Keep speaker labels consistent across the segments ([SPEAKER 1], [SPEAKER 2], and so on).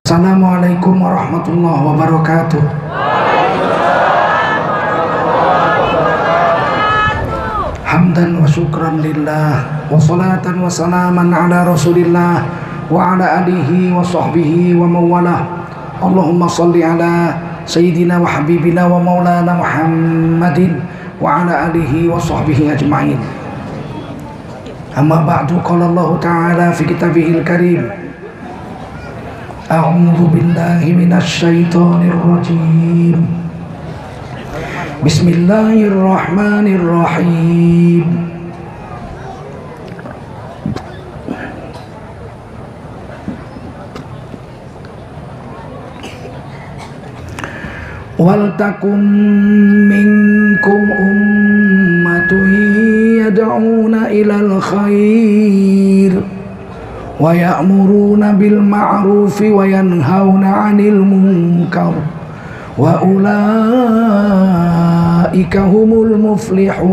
[SPEAKER 1] Assalamualaikum warahmatullahi wabarakatuh. Hamdan wa syukran lillah wa salatan wa salaman ala rasulillah wa ala alihi wa sahbihi wa mawalah. Allahumma salli ala sayyidina wa habibina wa maulana Muhammadin wa ala alihi wa sahbihi ajma'in. Amma ba'du, qala Allah ta'ala fi kitabihil karim, a'udzu billahi minasy syaithanir rajim. Bismillahirrahmanirrahim. Wal takum minkum ummatun yad'una ilal khair wa ya'muruna bil ma'rufi wa yanhauna 'anil munkar wa ulaika humul muflihun.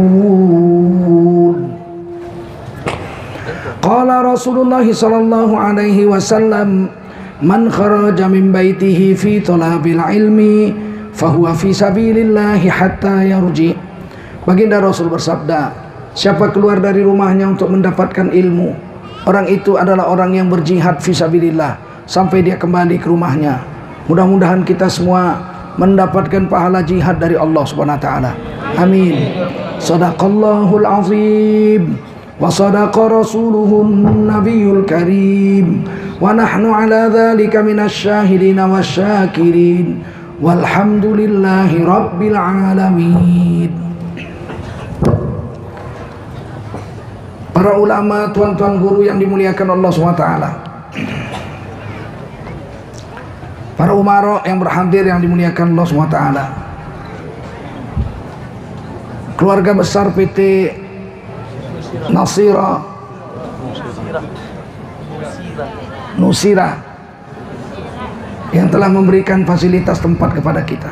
[SPEAKER 1] Qala Rasulullah sallallahu alaihi wasallam, man kharaja min baitihi fi talabil ilmi fahuwa fi sabilillahi hatta yarji. Baginda Rasul bersabda, siapa keluar dari rumahnya untuk mendapatkan ilmu, orang itu adalah orang yang berjihad fisabilillah sampai dia kembali ke rumahnya. Mudah-mudahan kita semua mendapatkan pahala jihad dari Allah Subhanahu wa taala. Amin. Shadaqallahul azim wa sadaqa rasuluhun nabiyul karim wa nahnu ala dzalika minasy syahidin wasyakirin walhamdulillahi rabbil alamin. Para ulama, tuan-tuan guru yang dimuliakan Allah SWT, para umara yang berhadir yang dimuliakan Allah SWT, keluarga besar PT Nusira yang telah memberikan fasilitas tempat kepada kita.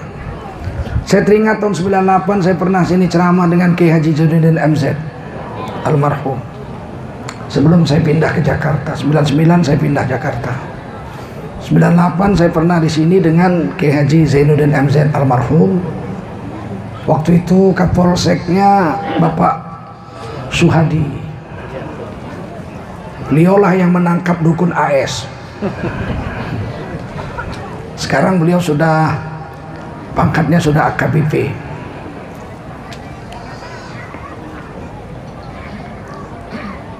[SPEAKER 1] Saya teringat tahun 98 saya pernah sini ceramah dengan Kiai Haji Zainuddin MZ almarhum. Sebelum saya pindah ke Jakarta, 99 saya pindah Jakarta. 98 saya pernah di sini dengan Kiai Haji Zainuddin MZ almarhum. Waktu itu Kapolseknya Bapak Suhadi. Beliaulah yang menangkap dukun AS. Sekarang beliau sudah pangkatnya sudah AKBP.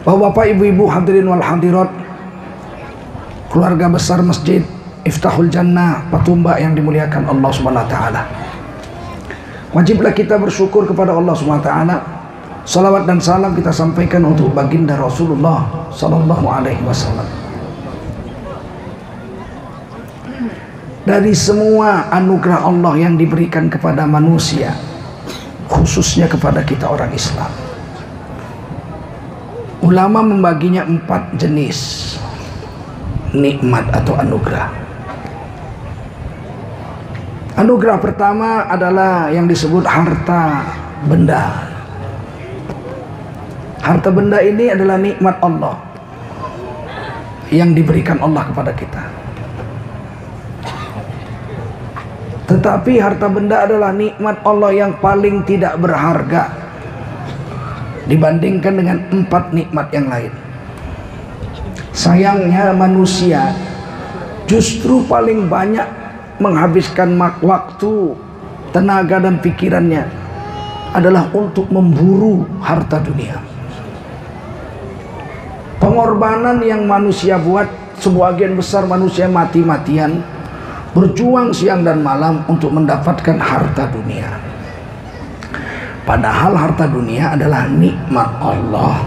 [SPEAKER 1] Bapak, ibu-ibu, hadirin wal hadirat, keluarga besar Masjid Iftahul Jannah Patumba yang dimuliakan Allah Subhanahu wa taala. Wajiblah kita bersyukur kepada Allah Subhanahu wa taala. Salawat dan salam kita sampaikan untuk baginda Rasulullah sallallahu alaihi wasallam. Dari semua anugerah Allah yang diberikan kepada manusia, khususnya kepada kita orang Islam, ulama membaginya 4 jenis nikmat atau anugerah. Anugerah pertama adalah yang disebut harta benda. Harta benda ini adalah nikmat Allah yang diberikan Allah kepada kita. Tetapi harta benda adalah nikmat Allah yang paling tidak berharga dibandingkan dengan 4 nikmat yang lain. Sayangnya manusia justru paling banyak menghabiskan waktu, tenaga dan pikirannya adalah untuk memburu harta dunia. Pengorbanan yang manusia buat, sebagian besar manusia mati-matian berjuang siang dan malam untuk mendapatkan harta dunia. Padahal harta dunia adalah nikmat Allah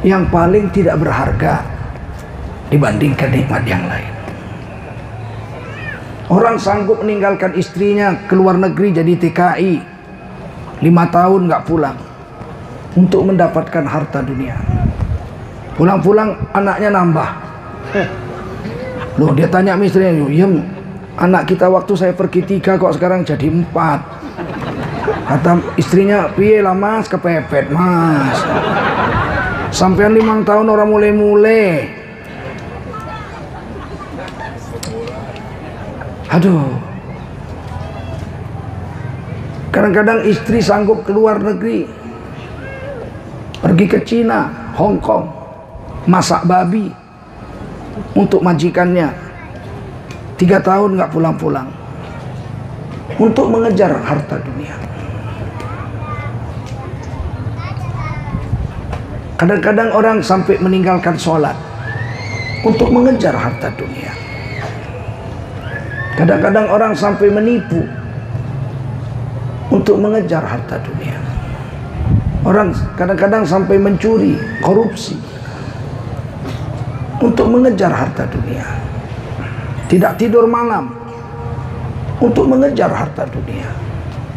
[SPEAKER 1] yang paling tidak berharga dibandingkan nikmat yang lain. Orang sanggup meninggalkan istrinya ke luar negeri jadi TKI 5 tahun nggak pulang untuk mendapatkan harta dunia. Pulang-pulang anaknya nambah, Loh, dia tanya sama istrinya, "Ya, anak kita waktu saya pergi 3 kok sekarang jadi 4." Kata istrinya, "Piye lah mas, kepepet mas. Sampean 5 tahun orang mulai-mulai." Aduh. Kadang-kadang istri sanggup keluar negeri, pergi ke Cina, Hong Kong, masak babi untuk majikannya. 3 tahun nggak pulang-pulang untuk mengejar harta dunia. Kadang-kadang orang sampai meninggalkan sholat untuk mengejar harta dunia. Kadang-kadang orang sampai menipu untuk mengejar harta dunia. Orang kadang-kadang sampai mencuri, korupsi untuk mengejar harta dunia. Tidak tidur malam untuk mengejar harta dunia.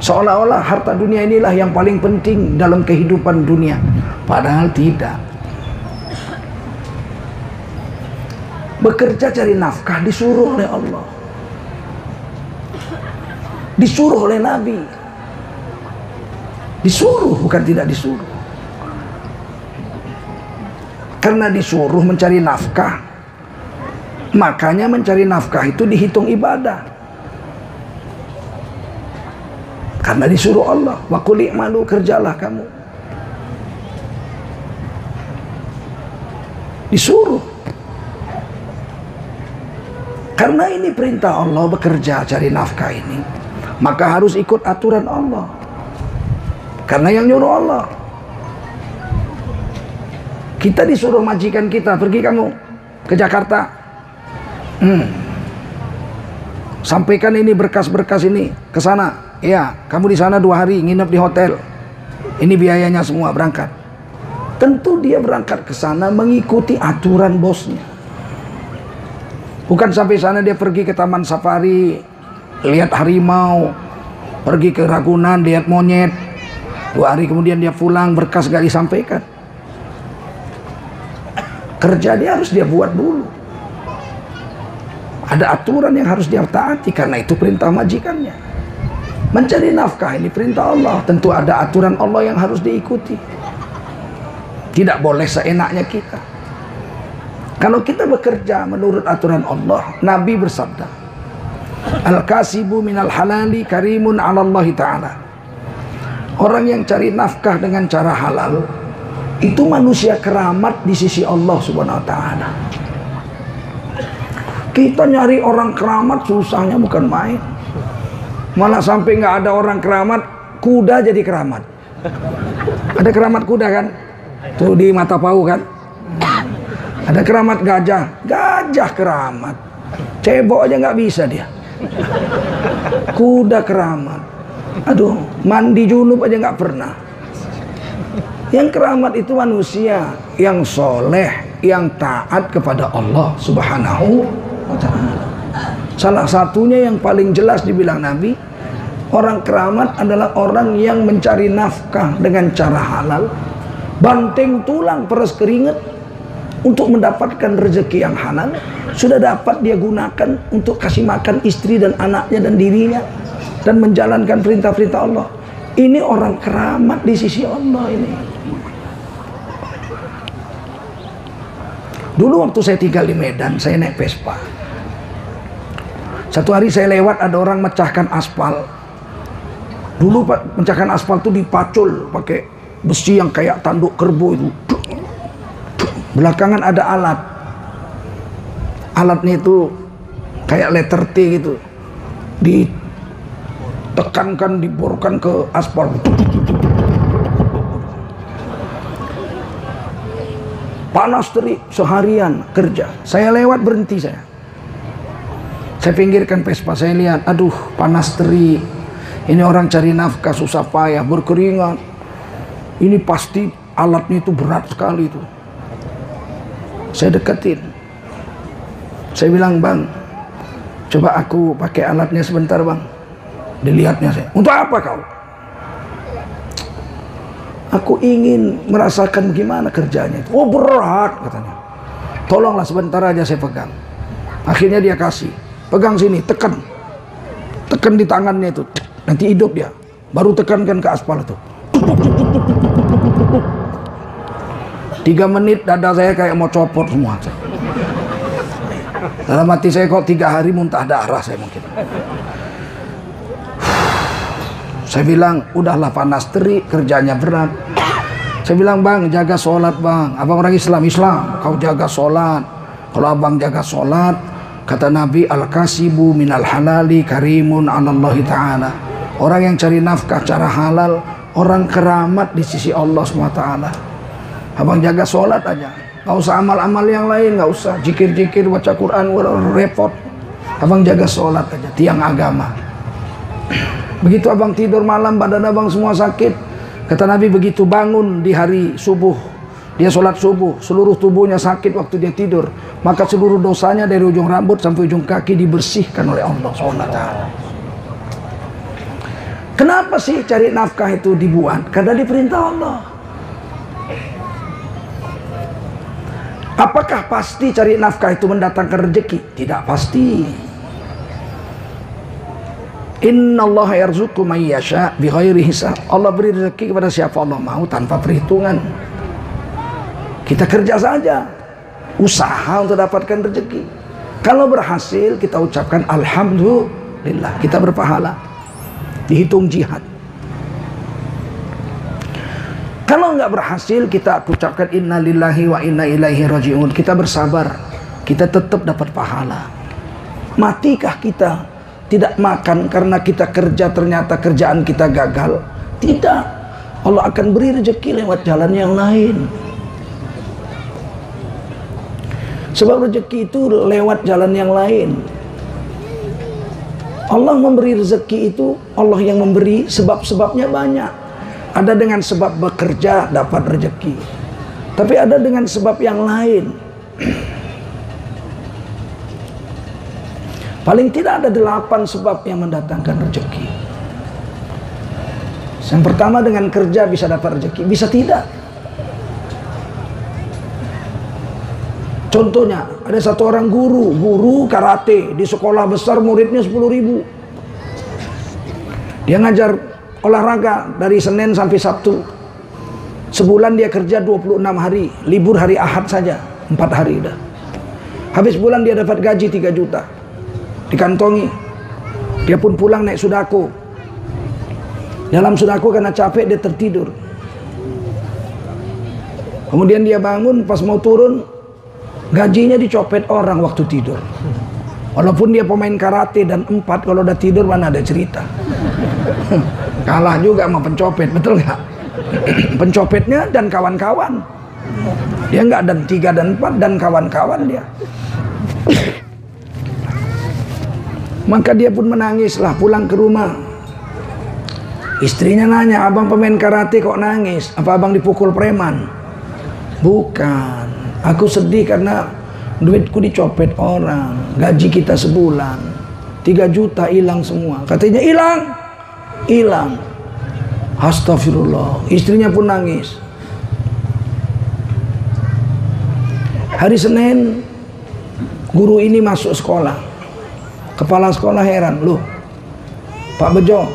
[SPEAKER 1] Seolah-olah harta dunia inilah yang paling penting dalam kehidupan dunia. Padahal tidak. Bekerja cari nafkah disuruh oleh Allah, disuruh oleh Nabi. Disuruh, bukan tidak disuruh. Karena disuruh mencari nafkah, makanya mencari nafkah itu dihitung ibadah. Karena disuruh Allah, wa qul i'malu, kerjalah kamu. Disuruh. Karena ini perintah Allah, bekerja cari nafkah ini, maka harus ikut aturan Allah. Karena yang nyuruh Allah. Kita disuruh majikan kita, pergi kamu ke Jakarta, sampaikan ini berkas-berkas ini ke sana. Ya, kamu di sana 2 hari nginep di hotel. Ini biayanya semua, berangkat. Tentu dia berangkat ke sana mengikuti aturan bosnya. Bukan sampai sana dia pergi ke taman safari, lihat harimau, pergi ke Ragunan, lihat monyet. 2 hari kemudian dia pulang, berkas gak disampaikan. Kerja dia harus dia buat dulu. Ada aturan yang harus dia taati, karena itu perintah majikannya. Mencari nafkah ini perintah Allah, tentu ada aturan Allah yang harus diikuti. Tidak boleh seenaknya kita. Kalau kita bekerja menurut aturan Allah, Nabi bersabda, "Al-kasibu minal halali karimun 'ala Allah Ta'ala." Orang yang cari nafkah dengan cara halal itu manusia keramat di sisi Allah Subhanahu wa Ta'ala. Kita nyari orang keramat susahnya bukan main. Malah sampai nggak ada orang keramat, kuda jadi keramat. Ada keramat kuda kan? Tuh di Matapau kan? Ada keramat gajah, gajah keramat. Cebok aja nggak bisa dia. Kuda keramat. Aduh, mandi junub aja nggak pernah. Yang keramat itu manusia yang soleh, yang taat kepada Allah Subhanahu wa Ta'ala. Salah satunya yang paling jelas dibilang Nabi, orang keramat adalah orang yang mencari nafkah dengan cara halal, banting tulang peres keringat untuk mendapatkan rezeki yang halal. Sudah dapat dia gunakan untuk kasih makan istri dan anaknya dan dirinya, dan menjalankan perintah-perintah Allah. Ini orang keramat di sisi Allah ini. Dulu waktu saya tinggal di Medan, saya naik Vespa. Satu hari saya lewat, ada orang mecahkan aspal. Dulu pecahkan aspal itu dipacul pakai besi yang kayak tanduk kerbau itu. Belakangan ada alat. Alatnya itu kayak letter T gitu. Ditekankan, diborkan ke aspal. Panas terik seharian kerja. Saya lewat, berhenti saya. Saya pinggirkan Vespa, saya lihat, aduh panas terik. Ini orang cari nafkah susah payah, berkeringat. Ini pasti alatnya itu berat sekali itu. Saya deketin. Saya bilang, "Bang, coba aku pakai alatnya sebentar bang." Dilihatnya saya, "Untuk apa kau?" "Aku ingin merasakan gimana kerjanya." "Oh berat," katanya. tolonglah sebentar aja saya pegang. Akhirnya dia kasih, pegang sini, tekan di tangannya itu, nanti hidup dia. Baru tekankan ke aspal itu. 3 menit dada saya kayak mau copot semua. Dalam hati saya kok 3 hari muntah darah saya mungkin. Saya bilang, udahlah panas terik, kerjanya berat. Saya bilang, bang, jaga sholat bang. Abang orang Islam, kau jaga sholat. Kalau abang jaga sholat, kata Nabi, al-kasibu minal halali karimun anallahi ta'ala. Orang yang cari nafkah cara halal, orang keramat di sisi Allah SWT. Abang jaga sholat aja, nggak usah amal-amal yang lain, nggak usah jikir-jikir, baca Quran, repot. Abang jaga sholat aja, tiang agama. Begitu abang tidur malam, badan abang semua sakit. Kata Nabi, begitu bangun di hari subuh, dia sholat subuh, seluruh tubuhnya sakit waktu dia tidur, maka seluruh dosanya dari ujung rambut sampai ujung kaki dibersihkan oleh Allah SWT. Kenapa sih cari nafkah itu dibuat? Karena diperintah Allah. Apakah pasti cari nafkah itu mendatangkan rezeki? Tidak pasti. Innallaha yarzuqu man yasha bighairi hisab. Allah beri rezeki kepada siapa Allah mau tanpa perhitungan. Kita kerja saja, usaha untuk dapatkan rezeki. Kalau berhasil kita ucapkan alhamdulillah, kita berpahala, dihitung jihad. Kalau nggak berhasil kita ucapkan innalillahi wa inna ilaihi raji'un. Kita bersabar, kita tetap dapat pahala. Matikah kita tidak makan karena kita kerja ternyata kerjaan kita gagal? Tidak. Allah akan beri rezeki lewat jalan yang lain. Sebab rezeki itu lewat jalan yang lain. Allah memberi rezeki itu, Allah yang memberi, sebab-sebabnya banyak. Ada dengan sebab bekerja dapat rezeki, tapi ada dengan sebab yang lain. Paling tidak ada 8 sebab yang mendatangkan rezeki. Yang pertama, dengan kerja bisa dapat rezeki, bisa tidak. Contohnya, ada satu orang guru karate di sekolah besar, muridnya 10.000. Dia ngajar olahraga dari Senin sampai Sabtu. Sebulan dia kerja 26 hari, libur hari Ahad saja 4 hari udah. Habis bulan dia dapat gaji 3 juta dikantongi. Dia pun pulang naik sudako. Dalam sudako karena capek dia tertidur. Kemudian dia bangun, pas mau turun gajinya dicopet orang waktu tidur. Walaupun dia pemain karate dan 4, kalau udah tidur mana ada cerita. Kalah juga sama pencopet, betul nggak? Pencopetnya dan kawan-kawan. Dia nggak dan 3 dan 4 dan kawan-kawan dia. Maka dia pun menangislah pulang ke rumah. Istrinya nanya, abang pemain karate kok nangis? Apa abang dipukul preman? Bukan, aku sedih karena duitku dicopet orang. Gaji kita sebulan 3 juta hilang semua. Katanya hilang. Astagfirullah. Istrinya pun nangis. Hari Senin guru ini masuk sekolah. Kepala sekolah heran, loh Pak Bejo,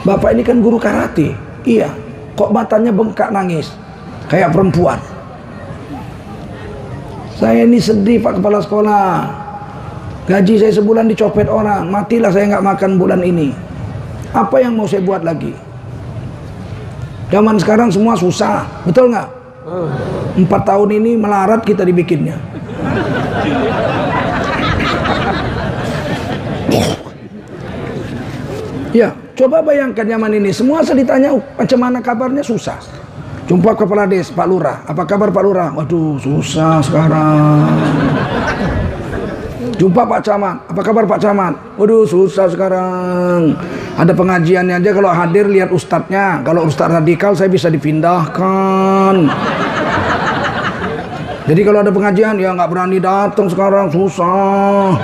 [SPEAKER 1] bapak ini kan guru karate. Iya, kok matanya bengkak nangis kayak perempuan. Saya ini sedih Pak Kepala Sekolah, gaji saya sebulan dicopet orang, matilah saya nggak makan bulan ini. Apa yang mau saya buat lagi? Zaman sekarang semua susah, betul nggak? 4 tahun ini melarat kita dibikinnya. Ya, coba bayangkan zaman ini semua saya ditanya macam mana kabarnya, susah. Jumpa kepala des, Pak Lurah, apa kabar Pak Lurah? Waduh, susah sekarang. Jumpa Pak Camat, apa kabar Pak Camat? Waduh, susah sekarang. Ada pengajiannya aja kalau hadir lihat ustadznya. Kalau ustadz radikal saya bisa dipindahkan. Jadi kalau ada pengajian ya nggak berani datang sekarang, susah.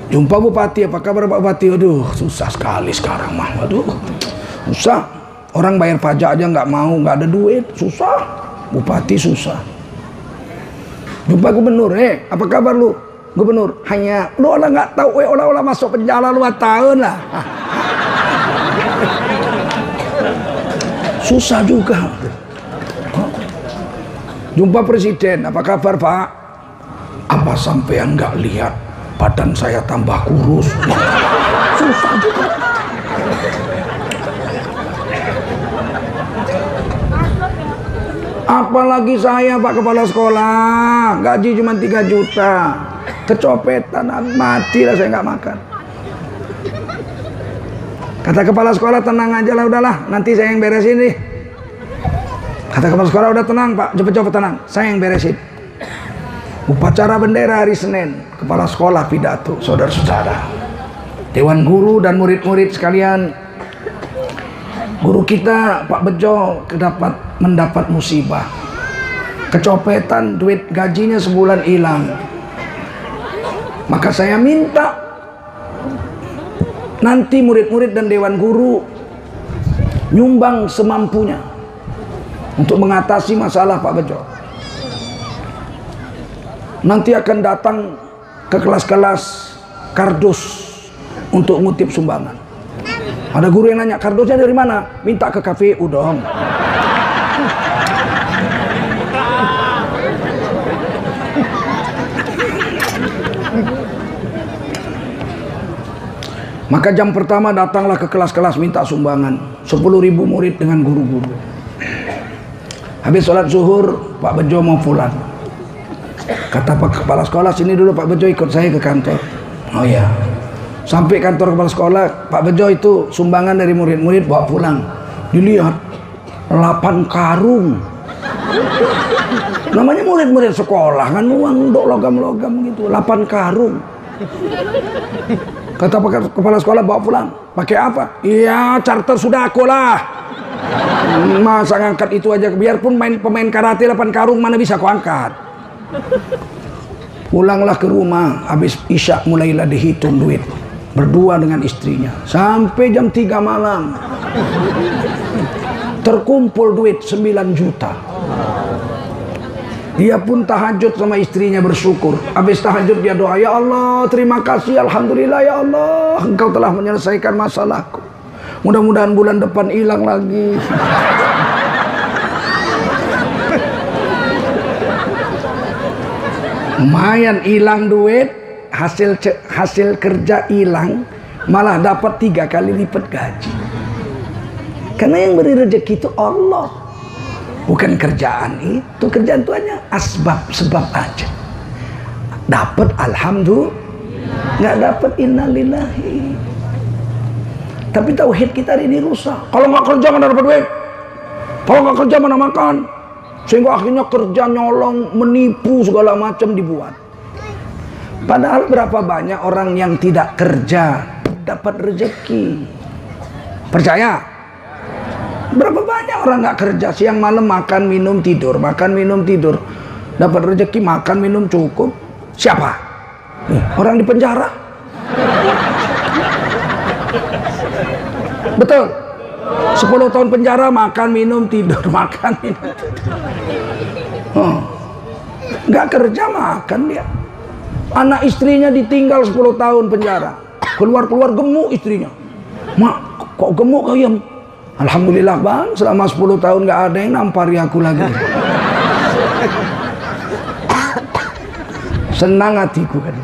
[SPEAKER 1] Jumpa Bupati, apa kabar Pak Bupati? Aduh, susah sekali sekarang mah. Waduh, susah. Orang bayar pajak aja nggak mau, nggak ada duit, susah. bupati susah. Jumpa gubernur, apa kabar lu? Gubernur, hanya lu orang nggak tahu, olah masuk penjara 2 tahun lah. Susah juga. Jumpa presiden, apa kabar Pak? Apa sampean nggak lihat badan saya tambah kurus? Susah juga. Apalagi saya Pak Kepala Sekolah, gaji cuma 3 juta, kecopetan, mati lah saya nggak makan. Kata Kepala Sekolah, tenang aja lah, udahlah, nanti saya yang beresin nih. Kata Kepala Sekolah, udah tenang Pak, cepet-cepet tenang, saya yang beresin. Upacara bendera hari Senin, Kepala Sekolah pidato, saudara-saudara, Dewan Guru dan murid-murid sekalian. Guru kita Pak Bejo mendapat musibah, kecopetan, duit gajinya sebulan hilang. Maka saya minta nanti murid-murid dan Dewan Guru nyumbang semampunya untuk mengatasi masalah Pak Bejo. Nanti akan datang ke kelas-kelas kardus untuk ngutip sumbangan. Ada guru yang nanya, kardusnya dari mana? Minta ke KPU dong. Maka jam pertama datanglah ke kelas-kelas minta sumbangan. 10.000 murid dengan guru-guru. Habis sholat zuhur, Pak Bejo mau pulang. Kata Pak Kepala Sekolah, sini dulu Pak Bejo, ikut saya ke kantor. Oh ya. Sampai kantor Kepala Sekolah, Pak Bejo itu sumbangan dari murid-murid bawa pulang. Dilihat 8 karung. Namanya murid-murid sekolah kan, uang untuk logam-logam gitu, 8 karung. Kata Pak Kepala Sekolah, bawa pulang. Pakai apa? Iya, charter sudah aku lah. Masa ngangkat itu aja, biarpun pemain karate 8 karung mana bisa aku angkat. Pulanglah ke rumah, habis isya mulailah dihitung duit. Berdua dengan istrinya sampai jam 3 malam. Terkumpul duit 9 juta. Dia pun tahajud sama istrinya, bersyukur. Habis tahajud dia doa, ya Allah terima kasih, alhamdulillah ya Allah, Engkau telah menyelesaikan masalahku. Mudah-mudahan bulan depan hilang lagi. Lumayan hilang duit, hasil kerja hilang, malah dapat 3 kali lipat gaji. Karena yang beri rezeki itu Allah, bukan kerjaan itu. Kerjaan itu hanya sebab aja. Dapat alhamdulillah, nggak dapat innalillahi. Tapi tauhid kita hari ini rusak. Kalau nggak kerja mana dapat duit, kalau nggak kerja mana makan. Sehingga akhirnya kerja nyolong, menipu, segala macam dibuat. Padahal berapa banyak orang yang tidak kerja dapat rezeki. Percaya? Berapa banyak orang nggak kerja, siang malam makan minum tidur, makan minum tidur, dapat rezeki, makan minum cukup. Siapa? Orang di penjara. Betul. 10 tahun penjara, makan minum tidur, makan minum tidur. Nggak kerja makan dia. Anak istrinya ditinggal 10 tahun penjara, keluar gemuk istrinya. Mak, kok gemuk kalian? Alhamdulillah bang, selama 10 tahun nggak ada yang nampari aku lagi. Senang hatiku kan.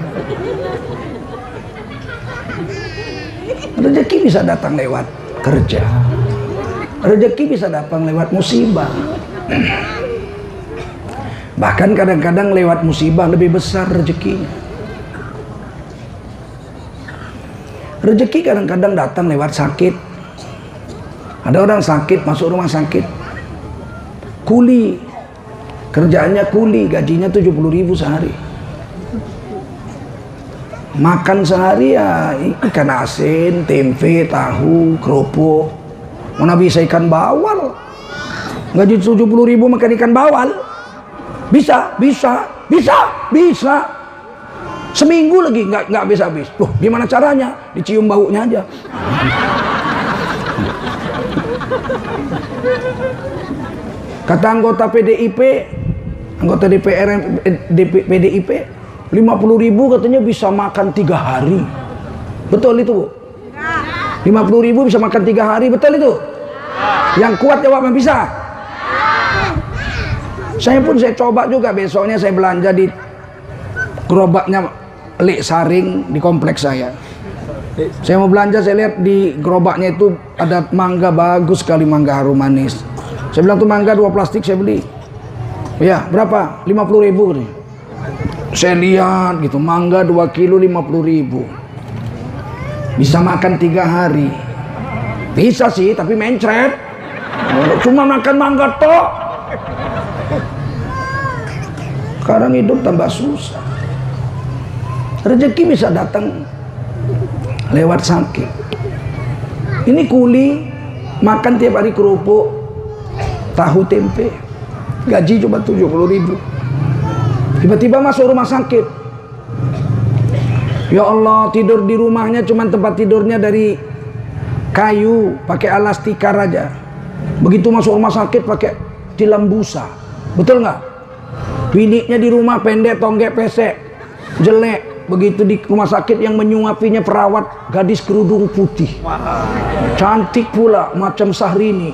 [SPEAKER 1] Rezeki bisa datang lewat kerja. Rezeki bisa datang lewat musibah. Bahkan kadang-kadang lewat musibah lebih besar rezekinya. Rezeki kadang-kadang datang lewat sakit. Ada orang sakit, masuk rumah sakit, kuli, kerjaannya kuli, gajinya 70.000 sehari. Makan sehari ya ikan asin, tempe, tahu, kerupuk. Mana bisa ikan bawal? Gaji 70.000 makan ikan bawal? Bisa. Seminggu lagi nggak bisa habis. Loh, gimana caranya? Dicium baunya aja. Kata anggota PDIP, anggota DPR PDIP, 50.000 katanya bisa makan 3 hari. Betul itu, Bu? 50.000 bisa makan 3 hari, betul itu? Yang kuat jawabnya bisa. Saya coba juga, besoknya saya belanja di gerobaknya Lek Saring di kompleks saya. Saya mau belanja, saya lihat di gerobaknya itu ada mangga, bagus sekali, mangga harum manis. Saya bilang tuh mangga 2 plastik saya beli. Ya, berapa? 50.000 nih. Saya lihat gitu, mangga 2 kilo 50.000. Bisa makan 3 hari. Bisa sih, tapi mencret. Cuma makan mangga tok. Sekarang hidup tambah susah. Rezeki bisa datang lewat sakit. Ini kuli makan tiap hari kerupuk, tahu tempe, gaji cuma 70.000. Tiba-tiba masuk rumah sakit. Ya Allah, tidur di rumahnya cuma tempat tidurnya dari kayu, pakai alas tikar aja. Begitu masuk rumah sakit pakai tilam busa. Betul nggak? Biniknya di rumah pendek, tonggek, pesek, jelek. Begitu di rumah sakit yang menyuapinya perawat gadis kerudung putih. Cantik pula, macam Syahrini.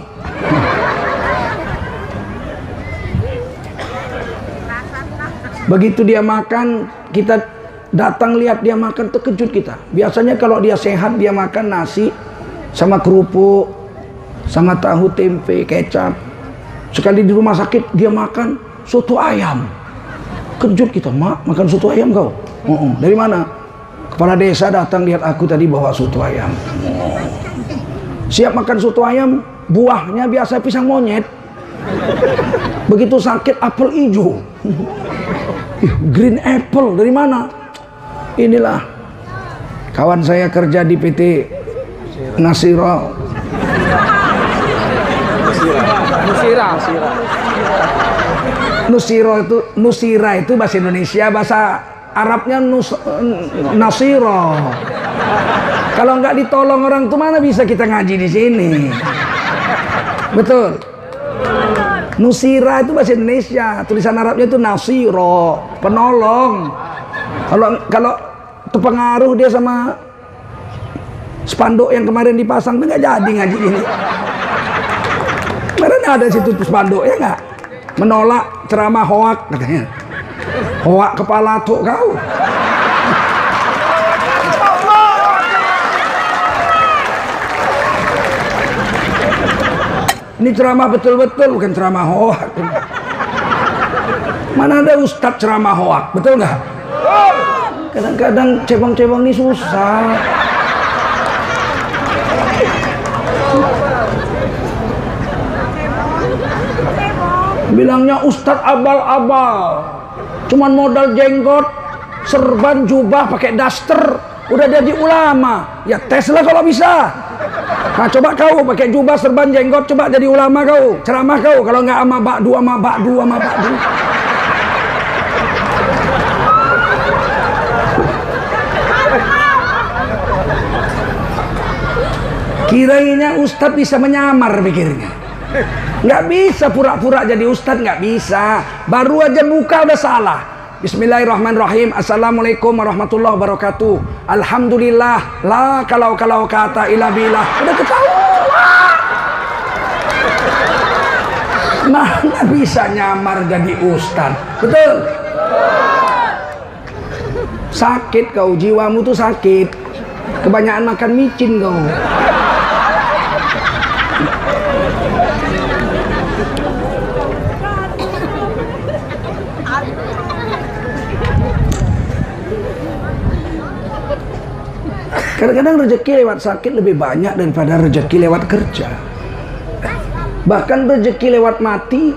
[SPEAKER 1] Begitu dia makan, kita datang lihat dia makan, terkejut kita. Biasanya kalau dia sehat, dia makan nasi sama kerupuk, sama tahu tempe, kecap. Sekali di rumah sakit dia makan soto ayam. Kejut kita, mak, makan soto ayam kau? Dari mana? Kepala desa datang lihat aku tadi bawa soto ayam. Siap makan soto ayam, buahnya biasa pisang monyet. Begitu sakit apel hijau. Green apple, dari mana? Inilah kawan saya kerja di PT Nasiro. Nusira itu bahasa Indonesia, bahasa Arabnya Nasiro. Kalau nggak ditolong orang tuh mana bisa kita ngaji di sini? Betul. Nusira itu bahasa Indonesia, tulisan Arabnya itu Nasiro, penolong. Kalau terpengaruh dia sama spanduk yang kemarin dipasang tuh nggak jadi ngaji ini. Kemarin ada situ spanduk ya nggak? Menolak ceramah hoak katanya. Hoak kepala tuh kau. Ini ceramah betul-betul, bukan ceramah hoak. Mana ada ustadz ceramah hoak, betul nggak? Kadang-kadang cebong-cebong ini susah. Bilangnya ustadz abal-abal, cuman modal jenggot, serban, jubah, pakai daster, udah jadi ulama. Ya tes lah kalau bisa. Nah coba kau pakai jubah, serban, jenggot, coba jadi ulama kau, ceramah kau. Kalau nggak ama bakdu, ama bakdu, ama bakdu. Kiranya ustadz bisa menyamar pikirnya. Nggak bisa pura-pura jadi ustadz, nggak bisa. Baru aja buka udah salah. Bismillahirrahmanirrahim. Assalamualaikum warahmatullahi wabarakatuh. Alhamdulillah. La kalau kata ila billah. Udah ketahuan. Mana bisa nyamar jadi ustadz? Betul? Sakit kau, jiwamu tuh sakit. Kebanyakan makan micin kau. Kadang-kadang rezeki lewat sakit lebih banyak daripada rezeki lewat kerja. Bahkan rezeki lewat mati,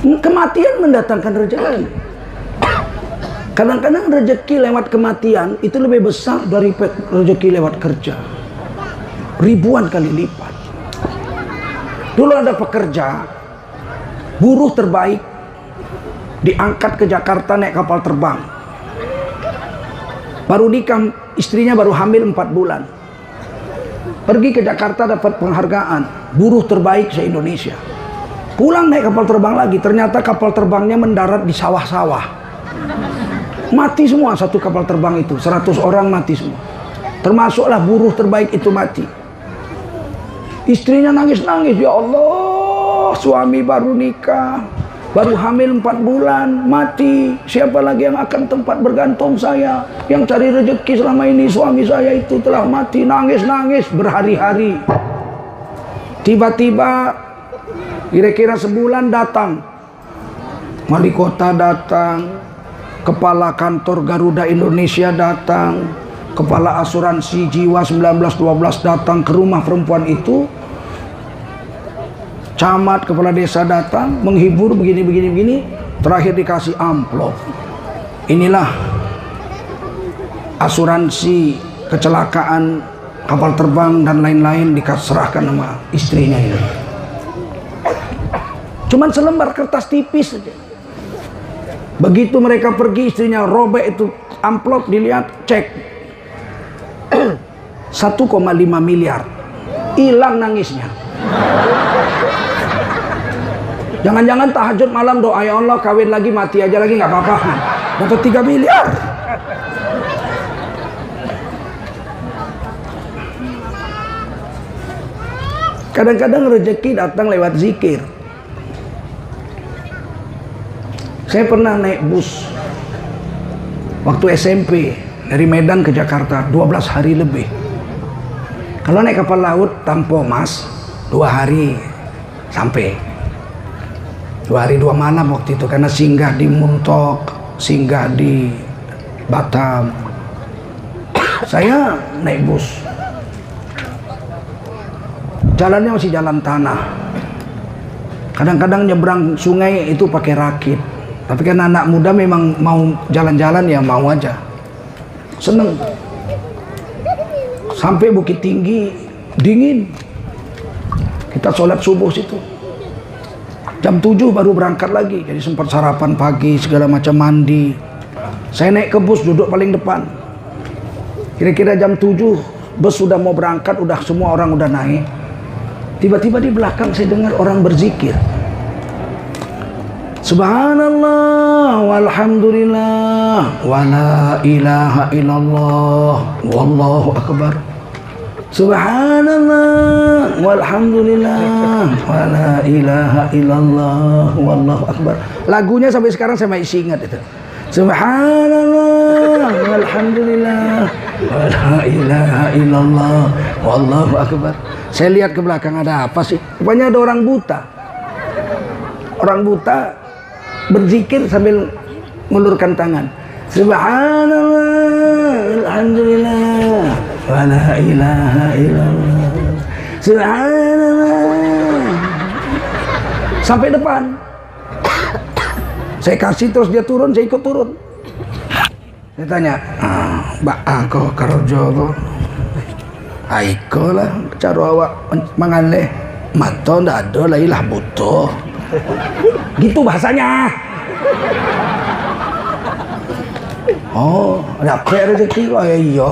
[SPEAKER 1] kematian mendatangkan rezeki. Kadang-kadang rezeki lewat kematian itu lebih besar dari rezeki lewat kerja. Ribuan kali lipat. Dulu ada pekerja, buruh terbaik, diangkat ke Jakarta naik kapal terbang. Baru nikah, istrinya baru hamil 4 bulan. Pergi ke Jakarta dapat penghargaan buruh terbaik se-Indonesia. Pulang naik kapal terbang lagi, ternyata kapal terbangnya mendarat di sawah-sawah. Mati semua satu kapal terbang itu, 100 orang mati semua. Termasuklah buruh terbaik itu mati. Istrinya nangis-nangis, ya Allah, suami baru nikah, baru hamil 4 bulan, mati. Siapa lagi yang akan tempat bergantung saya? Yang cari rezeki selama ini suami saya itu telah mati. Nangis-nangis berhari-hari. Tiba-tiba kira-kira sebulan datang wali kota, datang kepala kantor Garuda Indonesia, datang kepala asuransi jiwa 1912 datang ke rumah perempuan itu, camat, kepala desa datang menghibur, begini, terakhir dikasih amplop. Inilah asuransi kecelakaan kapal terbang dan lain-lain, diserahkan sama istrinya ini. Cuman selembar kertas tipis saja. Begitu mereka pergi, istrinya robek itu amplop, dilihat, cek 1,5 miliar. Hilang nangisnya. Jangan-jangan tahajud malam doa, ya Allah kawin lagi, mati aja lagi nggak apa-apa. Dapat 3 miliar. Kadang-kadang rezeki datang lewat zikir. Saya pernah naik bus waktu SMP dari Medan ke Jakarta 12 hari lebih. Kalau naik kapal laut Tampo Mas 2 hari sampai. 2 hari 2 malam waktu itu, karena singgah di Muntok, singgah di Batam. Saya naik bus, jalannya masih jalan tanah. Kadang-kadang nyebrang sungai itu pakai rakit. Tapi kan anak muda memang mau jalan-jalan, ya mau aja, seneng. Sampai Bukit Tinggi, dingin. Kita sholat subuh situ. Jam 7 baru berangkat lagi, jadi sempat sarapan pagi, segala macam, mandi. Saya naik ke bus, duduk paling depan. Kira-kira jam 7, bus sudah mau berangkat, udah semua orang udah naik. Tiba-tiba di belakang saya dengar orang berzikir. Subhanallah walhamdulillah wa la ilaha illallah wallahu akbar. Subhanallah walhamdulillah wa la ilaha illallah wallahu akbar. Lagunya sampai sekarang saya masih ingat itu. Subhanallah walhamdulillah wa la ilaha illallah wallahu akbar. Saya lihat ke belakang, ada apa sih? Rupanya ada orang buta. Orang buta berzikir sambil mengulurkan tangan. Subhanallah alhamdulillah wa la ilaha illallah. Subhanallah. Sampai depan. Saya kasih, terus dia turun, saya ikut turun. Saya tanya, Mbak aku kerja kok? Aiko lah, cara awak mengalih mata ndak ada lah, ilah butuh. Gitu bahasanya. Oh, dapat rezeki kok, ya iya.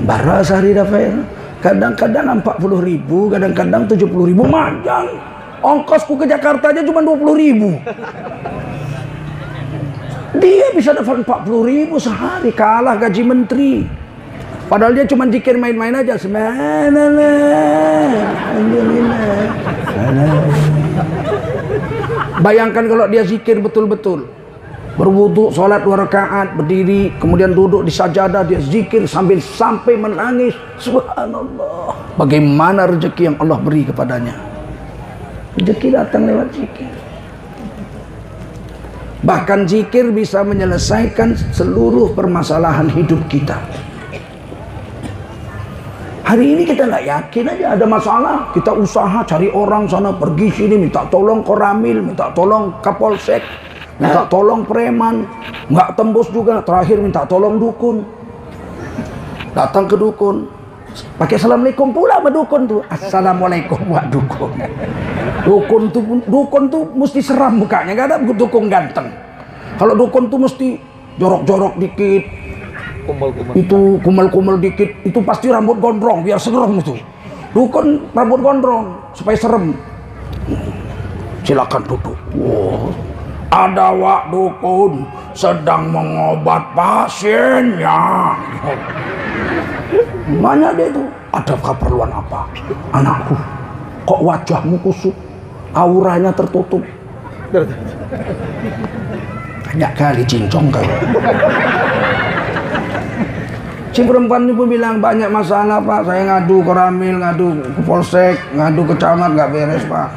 [SPEAKER 1] Bara sehari dapat. Kadang-kadang 40.000, kadang-kadang 70.000, manjang. Ongkosku ke Jakarta aja cuma 20.000. Dia bisa dapat 40.000 sehari, kalah gaji menteri. Padahal dia cuma zikir main-main aja. Subhanallah, alhamdulillah. Bayangkan kalau dia zikir betul-betul, berwudu, sholat 2 rakaat, berdiri, kemudian duduk di sajadah, dia zikir sampai menangis. Subhanallah. Bagaimana rezeki yang Allah beri kepadanya? Rezeki datang lewat zikir. Bahkan zikir bisa menyelesaikan seluruh permasalahan hidup kita. Hari ini kita nggak yakin aja, ada masalah, kita usaha cari orang sana pergi sini, minta tolong koramil, minta tolong kapolsek, minta tolong preman, nggak tembus juga, terakhir minta tolong dukun. Datang ke dukun, pakai assalamualaikum pula sama dukun tuh. Assalamualaikum wa dukun. Dukun tuh mesti seram mukanya, nggak ada dukun ganteng. Kalau dukun tuh mesti jorok-jorok dikit, itu kumal-kumal dikit, itu pasti rambut gondrong biar serem itu. Dukun rambut gondrong supaya serem. Silakan duduk. Wow. Ada Wak Dukun sedang mengobat pasiennya. Banyak dia itu. Ada keperluan apa? Anakku, kok wajahmu kusut, auranya tertutup. Banyak kali cincong kali. Si perempuan ini pun bilang banyak masalah Pak, saya ngadu ke Ramil, ngadu ke Polsek, ngadu ke camat, nggak beres Pak.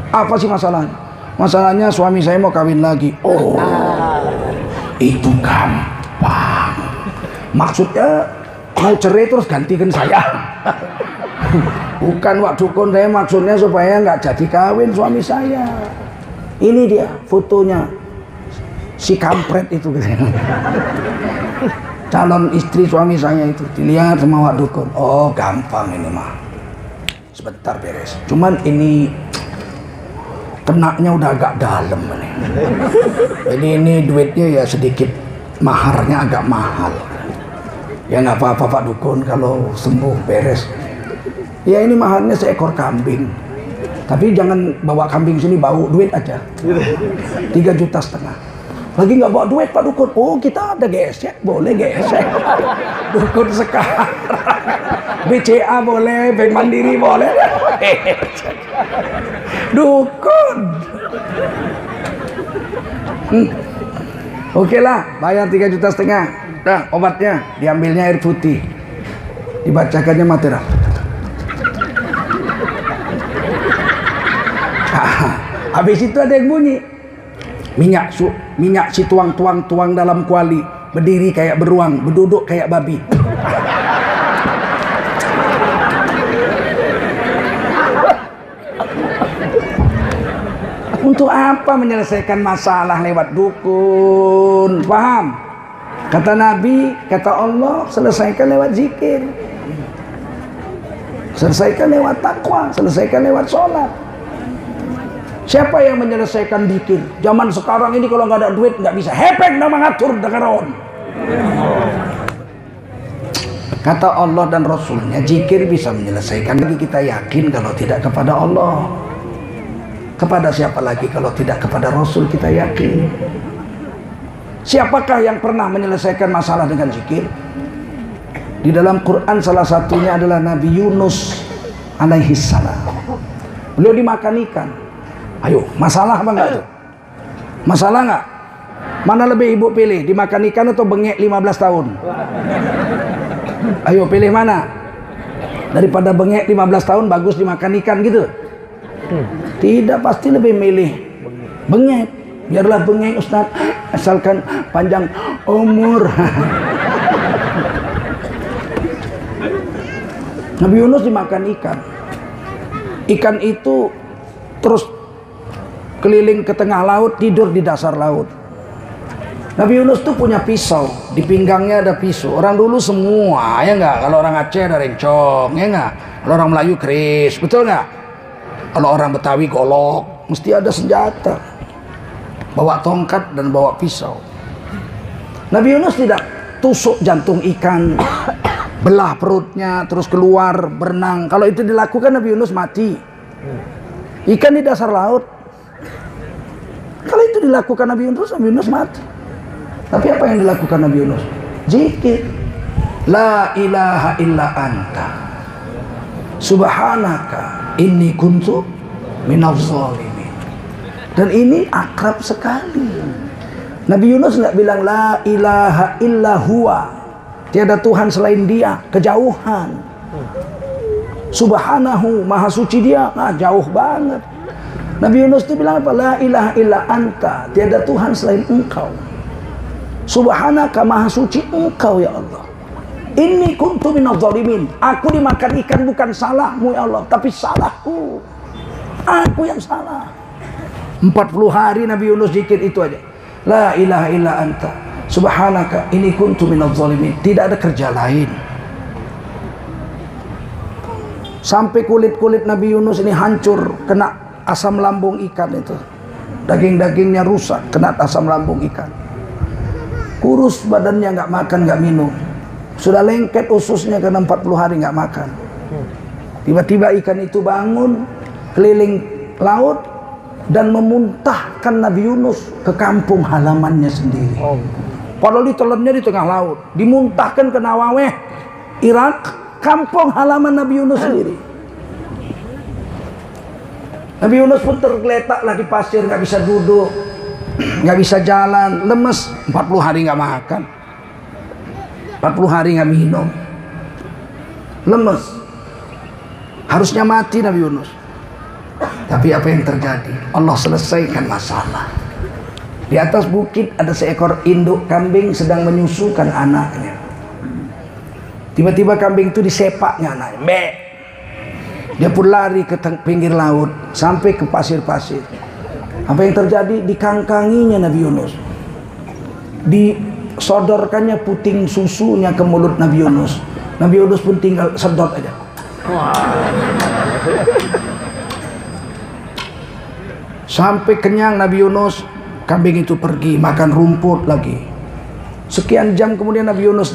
[SPEAKER 1] Apa sih masalahnya? Masalahnya suami saya mau kawin lagi. Oh, itu gampang. Maksudnya mau cerai terus gantikan saya. Bukan Wak Dukun, saya maksudnya supaya nggak jadi kawin suami saya. Ini dia fotonya si kampret itu. Calon istri suami saya itu dilihat sama Wak Dukun. Oh gampang ini mah, sebentar beres. Cuman ini kenaknya udah agak dalam nih. Jadi ini duitnya ya sedikit, maharnya agak mahal. Ya nggak apa-apa Pak Dukun, kalau sembuh beres. Ya ini maharnya seekor kambing. Tapi jangan bawa kambing sini, bau, duit aja. 3,5 juta. Lagi nggak bawa duit Pak Dukun. Oh kita ada gesek, boleh gesek. Dukun sekarang. BCA boleh, Bank Mandiri boleh. Dukun. Oke lah, bayar 3,5 juta. Nah, obatnya diambilnya air putih, dibacakannya Matera. Habis itu ada yang bunyi minyak si tuang dalam kuali, berdiri kayak beruang, berduduk kayak babi. Untuk apa menyelesaikan masalah lewat dukun? Paham? Kata Nabi, kata Allah, selesaikan lewat zikir, selesaikan lewat takwa, selesaikan lewat sholat. Siapa yang menyelesaikan zikir? Zaman sekarang ini kalau nggak ada duit nggak bisa. Hepek nama ngatur dekaron. Kata Allah dan Rasulnya, zikir bisa menyelesaikan. Lagi kita yakin kalau tidak kepada Allah. Kepada siapa lagi kalau tidak kepada Rasul kita yakin. Siapakah yang pernah menyelesaikan masalah dengan zikir? Di dalam Quran salah satunya adalah Nabi Yunus alaihi salam. Beliau dimakan ikan. Ayo, masalah apa enggak tuh? Masalah enggak? Mana lebih ibu pilih, dimakan ikan atau bengek 15 tahun? Ayo pilih mana? Daripada bengek 15 tahun bagus dimakan ikan gitu? Tidak, pasti lebih milih bengek. Biarlah bengek Ustaz, asalkan panjang umur. Nabi Yunus dimakan ikan. Ikan itu terus keliling ke tengah laut, tidur di dasar laut. Nabi Yunus tuh punya pisau, di pinggangnya ada pisau. Orang dulu semua, ya enggak? Kalau orang Aceh ada rencong, ya enggak? Kalau orang Melayu keris, betul enggak? Kalau orang Betawi golok, mesti ada senjata. Bawa tongkat dan bawa pisau. Nabi Yunus tidak tusuk jantung ikan, belah perutnya, terus keluar berenang. Kalau itu dilakukan Nabi Yunus mati. Ikan di dasar laut. Kalau itu dilakukan Nabi Yunus mati. Tapi apa yang dilakukan Nabi Yunus? Zikir. La ilaha illa anta subhanaka inni kuntu minadz zalimin. Dan ini akrab sekali. Nabi Yunus nggak bilang la ilaha illa huwa, tiada Tuhan selain dia, kejauhan. Subhanahu, maha suci dia, nah, jauh banget. Nabi Yunus itu bilang apa? La ilaha illa anta, tiada Tuhan selain engkau. Subhanaka, maha suci engkau ya Allah. Inni kuntu minadz zalimin, aku dimakan ikan bukan salahmu ya Allah, tapi salahku. Aku yang salah. 40 hari Nabi Yunus zikir itu aja. La ilaha illa anta subhanaka inni kuntu minadz zalimin. Tidak ada kerja lain. Sampai kulit-kulit Nabi Yunus ini hancur kena asam lambung ikan itu. Daging-dagingnya rusak kena asam lambung ikan. Kurus badannya, nggak makan, nggak minum. Sudah lengket ususnya karena 40 hari nggak makan. Tiba-tiba ikan itu bangun, keliling laut, dan memuntahkan Nabi Yunus ke kampung halamannya sendiri. Padahal ditelannya di tengah laut, dimuntahkan ke Nawaweh, Irak, kampung halaman Nabi Yunus sendiri. Nabi Yunus pun tergeletak lah di pasir, nggak bisa duduk, nggak bisa jalan, lemes. 40 hari nggak makan, 40 hari nggak minum, lemes. Harusnya mati Nabi Yunus. Tapi apa yang terjadi? Allah selesaikan masalah. Di atas bukit ada seekor induk kambing sedang menyusukan anaknya. Tiba-tiba kambing itu disepaknya anaknya. Be. Dia pun lari ke pinggir laut sampai ke pasir-pasir. Apa yang terjadi? Dikangkanginya Nabi Yunus. Disodorkannya puting susunya ke mulut Nabi Yunus. Nabi Yunus pun tinggal sedot aja. Sampai kenyang Nabi Yunus, kambing itu pergi makan rumput lagi. Sekian jam kemudian Nabi Yunus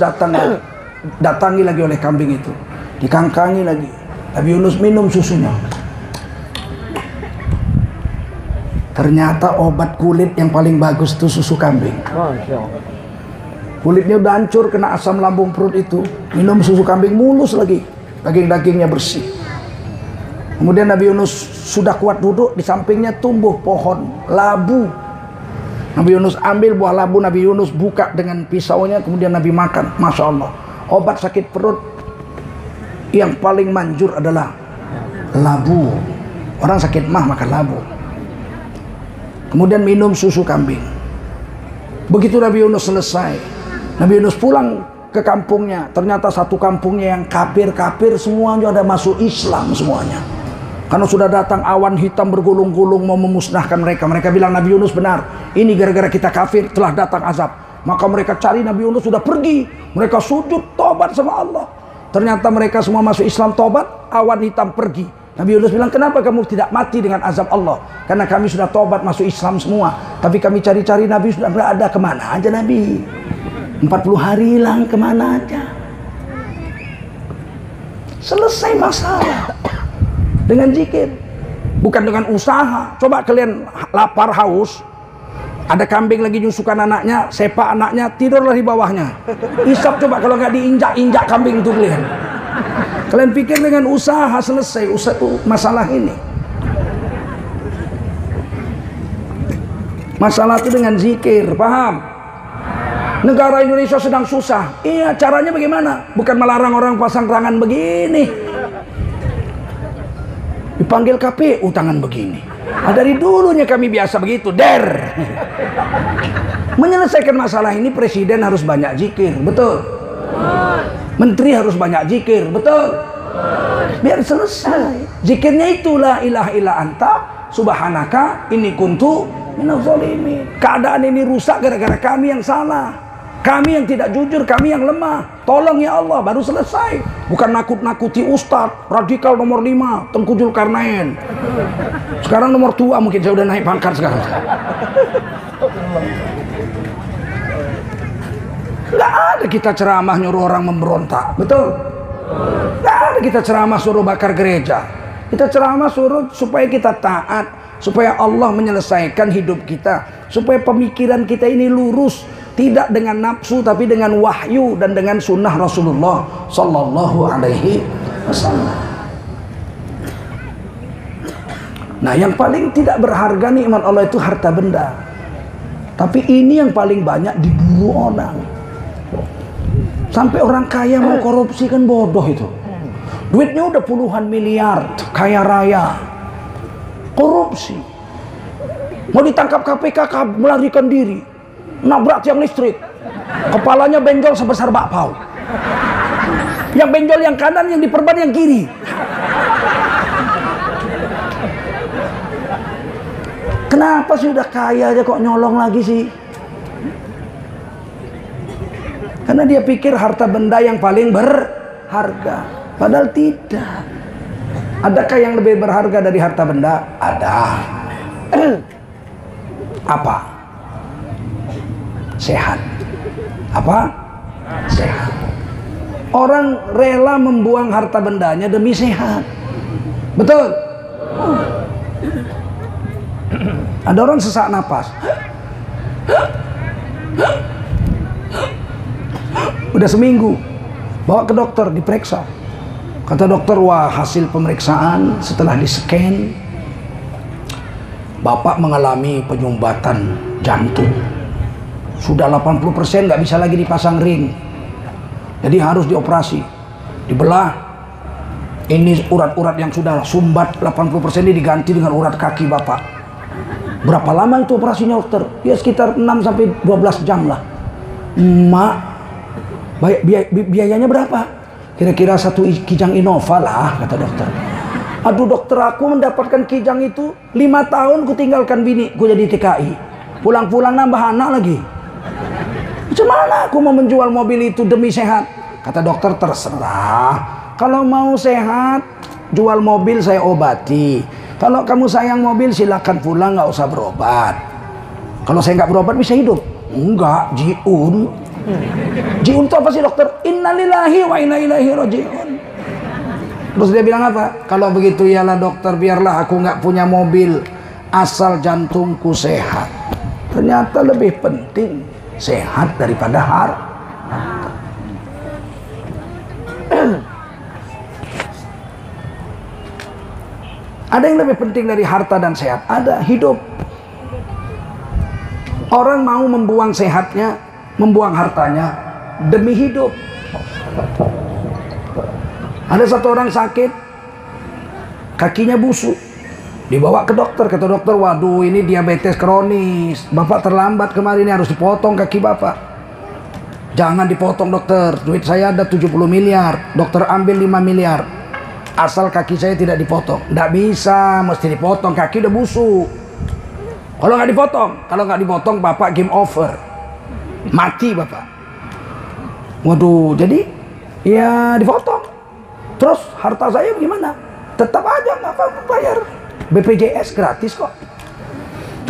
[SPEAKER 1] datangi lagi oleh kambing itu, dikangkangi lagi. Nabi Yunus minum susunya. Ternyata obat kulit yang paling bagus itu susu kambing. Kulitnya udah hancur kena asam lambung perut itu, minum susu kambing mulus lagi, daging-dagingnya bersih. Kemudian Nabi Yunus sudah kuat duduk, di sampingnya tumbuh pohon labu. Nabi Yunus ambil buah labu, Nabi Yunus buka dengan pisaunya, kemudian Nabi makan. Masya Allah, obat sakit perut yang paling manjur adalah labu. Orang sakit mah makan labu. Kemudian minum susu kambing. Begitu Nabi Yunus selesai, Nabi Yunus pulang ke kampungnya. Ternyata satu kampungnya yang kafir-kafir semuanya ada masuk Islam semuanya. Karena sudah datang awan hitam bergulung-gulung mau memusnahkan mereka. Mereka bilang Nabi Yunus benar, ini gara-gara kita kafir telah datang azab. Maka mereka cari Nabi Yunus, sudah pergi. Mereka sujud tobat sama Allah. Ternyata mereka semua masuk Islam, tobat, awan hitam pergi. Nabi Yunus bilang, kenapa kamu tidak mati dengan azab Allah? Karena kami sudah tobat masuk Islam semua. Tapi kami cari-cari Nabi sudah berada, kemana aja Nabi? 40 hari hilang, kemana aja? Selesai masalah dengan zikir, bukan dengan usaha. Coba kalian lapar haus, ada kambing lagi nyusukan anaknya, sepak anaknya, tidurlah di bawahnya. Isap coba kalau nggak diinjak-injak kambing itu kalian. Kalian pikir dengan usaha selesai masalah ini? Masalah itu dengan zikir, paham? Negara Indonesia sedang susah. Iya, caranya bagaimana? Bukan melarang orang pasang tangan begini. Dipanggil KPU tangan begini. Dari dulunya kami biasa begitu, der. Menyelesaikan masalah ini presiden harus banyak zikir, betul. Menteri harus banyak zikir, betul. Biar selesai. Zikirnya itulah ilaha illa anta subhanaka inni kuntu minaz zalimin. Keadaan ini rusak gara-gara kami yang salah. Kami yang tidak jujur, kami yang lemah. Tolong ya Allah, baru selesai. Bukan nakut-nakuti ustadz, radikal nomor 5, Tengku Zulkarnain. Sekarang nomor 2 mungkin, saya udah naik pangkat sekarang. Nggak ada kita ceramah nyuruh orang memberontak, betul? Nggak ada kita ceramah suruh bakar gereja. Kita ceramah suruh supaya kita taat, supaya Allah menyelesaikan hidup kita, supaya pemikiran kita ini lurus. Tidak dengan nafsu, tapi dengan wahyu dan dengan sunnah Rasulullah Sallallahu Alaihi Wasallam. Nah, yang paling tidak berharga nikmat Allah itu harta benda. Tapi ini yang paling banyak diburu orang. Sampai orang kaya mau korupsi, kan bodoh itu. Duitnya udah puluhan miliar, kaya raya. Korupsi. Mau ditangkap KPK, melarikan diri. Nabrak tiang listrik, kepalanya benjol sebesar bakpao. Yang benjol yang kanan, yang diperban yang kiri. Kenapa sih udah kaya aja kok nyolong lagi sih? Karena dia pikir harta benda yang paling berharga. Padahal tidak. Adakah yang lebih berharga dari harta benda? Ada. Apa? Sehat. Apa? Sehat. Orang rela membuang harta bendanya demi sehat. Betul? Ada orang sesak napas. Udah seminggu, bawa ke dokter diperiksa. Kata dokter, wah hasil pemeriksaan setelah di-scan, Bapak mengalami penyumbatan jantung. Sudah 80% nggak bisa lagi dipasang ring. Jadi harus dioperasi. Dibelah. Ini urat-urat yang sudah sumbat 80% ini diganti dengan urat kaki Bapak. Berapa lama itu operasinya dokter? Ya sekitar 6 sampai 12 jam lah. Mak, biayanya berapa? Kira-kira 1 kijang Innova lah, kata dokter. Aduh dokter, aku mendapatkan kijang itu 5 tahun ku tinggalkan bini, ku jadi TKI. Pulang-pulang nambah anak lagi. Macam mana aku mau menjual mobil itu demi sehat? Kata dokter, terserah. Kalau mau sehat, jual mobil saya obati. Kalau kamu sayang mobil, silakan pulang, nggak usah berobat. Kalau saya nggak berobat bisa hidup? Enggak, jiun. Jiun itu apa sih dokter? Innalillahi wa inna ilaihi rajiun. Terus dia bilang apa? Kalau begitu ialah dokter, biarlah aku nggak punya mobil, asal jantungku sehat. Ternyata lebih penting sehat daripada harta. Ada yang lebih penting dari harta dan sehat? Ada, hidup. Orang mau membuang sehatnya, membuang hartanya demi hidup. Ada satu orang sakit, kakinya busuk, dibawa ke dokter. Kata dokter, waduh ini diabetes kronis, Bapak terlambat kemarin, ini harus dipotong kaki Bapak. Jangan dipotong dokter, duit saya ada 70 miliar, dokter ambil 5 miliar. Asal kaki saya tidak dipotong. Nggak bisa, mesti dipotong, kaki udah busuk. Kalau nggak dipotong, Bapak game over. Mati Bapak. Waduh, jadi ya dipotong. Terus harta saya gimana? Tetap aja Bapak bayar. BPJS gratis kok.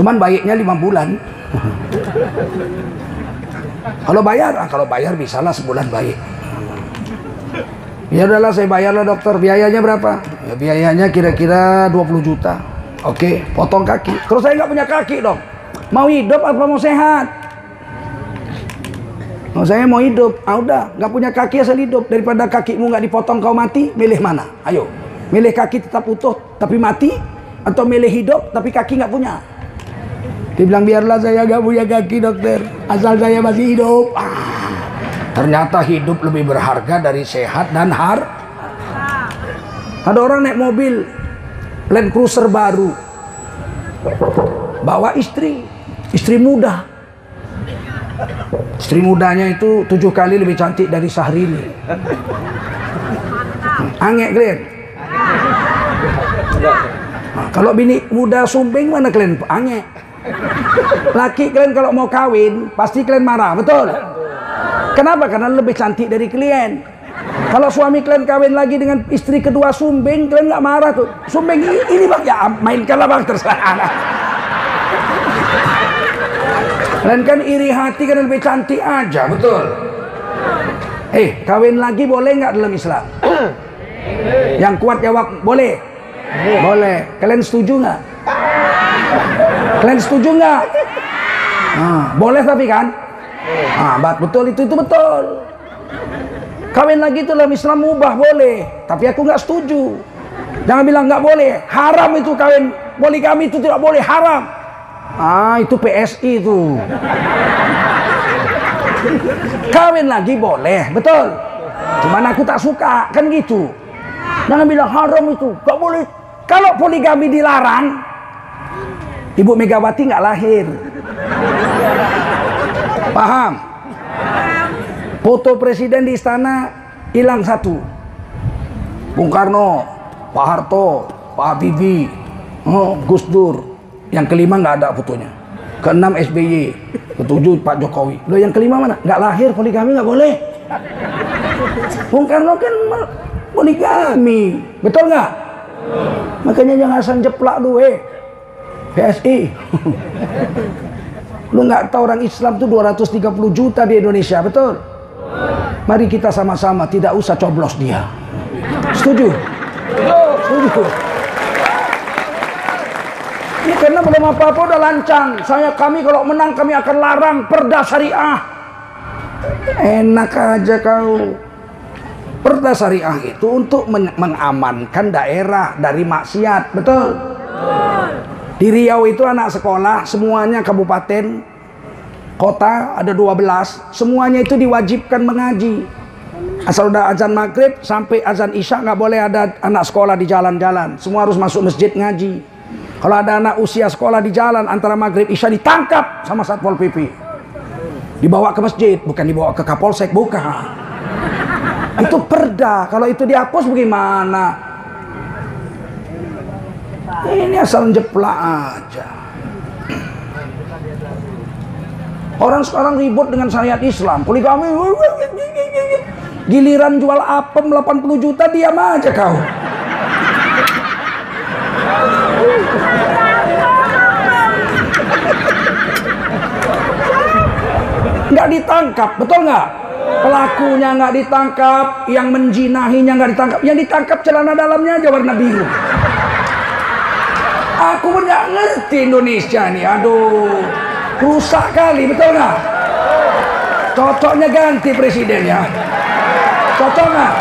[SPEAKER 1] Cuman baiknya 5 bulan. Kalau bayar bisalah sebulan baik. Ya udahlah, saya bayarlah dokter. Biayanya berapa? Ya, biayanya kira-kira 20 juta. Oke, potong kaki. Terus saya nggak punya kaki dong. Mau hidup apa mau sehat? Saya mau hidup. Udah, nggak punya kaki asal hidup. Daripada kakimu nggak dipotong kau mati, milih mana? Ayo, milih kaki tetap utuh tapi mati, atau milih hidup tapi kaki nggak punya? Dia bilang, biarlah saya nggak punya kaki dokter, asal saya masih hidup. Ternyata hidup lebih berharga dari sehat dan harta. Ada orang naik mobil Land Cruiser baru, bawa istri muda. Istri mudanya itu 7 kali lebih cantik dari Syahrini. Angek kalian? Nah, kalau bini muda sumbing mana kalian? Angek. Laki kalian kalau mau kawin pasti kalian marah, betul? Kenapa? Karena lebih cantik dari klien. Kalau suami kalian kawin lagi dengan istri kedua sumbing, kalian nggak marah tuh. Sumbing ini bang, ya mainkanlah bang, terserah. Kalian kan iri hati karena lebih cantik aja, betul? Kawin lagi boleh nggak dalam Islam? Yang kuat jawab boleh. Boleh. Kalian setuju nggak? Kalian setuju nggak? Boleh tapi kan? Betul, itu betul. Kawin lagi itu dalam Islam mubah, boleh. Tapi aku nggak setuju. Jangan bilang nggak boleh. Haram itu kawin. Poligami itu tidak boleh, haram. Itu PSI itu. Kawin lagi boleh, betul. Cuman aku tak suka, kan gitu. Jangan bilang haram itu, nggak boleh. Kalau poligami dilarang, Ibu Megawati nggak lahir. Paham? Foto presiden di istana hilang 1. Bung Karno, Pak Harto, Pak Habibie, Gus Dur. Yang kelima nggak ada fotonya. Ke-6 SBY, ke-7 Pak Jokowi. Loh, yang kelima mana? Nggak lahir, poligami nggak boleh. Bung Karno kan poligami, betul nggak? Makanya jangan asal jeplak lu, PSI. Lu nggak tahu orang Islam tuh 230 juta di Indonesia, betul? Mari kita sama-sama tidak usah coblos dia. Setuju? Setuju. Ini karena belum apa-apa udah lancang. Kami kalau menang kami akan larang perda syariah. Enak aja kau. Perda syariah itu untuk mengamankan daerah dari maksiat, betul? Di Riau itu anak sekolah semuanya kabupaten kota ada 12, semuanya itu diwajibkan mengaji. Asal udah azan maghrib sampai azan isya nggak boleh ada anak sekolah di jalan-jalan, semua harus masuk masjid ngaji. Kalau ada anak usia sekolah di jalan antara maghrib isya ditangkap sama Satpol PP, dibawa ke masjid, bukan dibawa ke Kapolsek, bukan. Itu perda. Kalau itu dihapus bagaimana? Ini asal jeplak aja. Orang sekarang ribut dengan syariat Islam, poligami. Giliran jual apem 80 juta diam aja kau. Nggak ditangkap, betul nggak? Pelakunya nggak ditangkap, yang menjinahinya nggak ditangkap, yang ditangkap celana dalamnya aja warna biru. Aku pun nggak ngerti Indonesia nih, aduh, rusak kali, betul nggak? Cocoknya ganti presidennya, cocok nggak?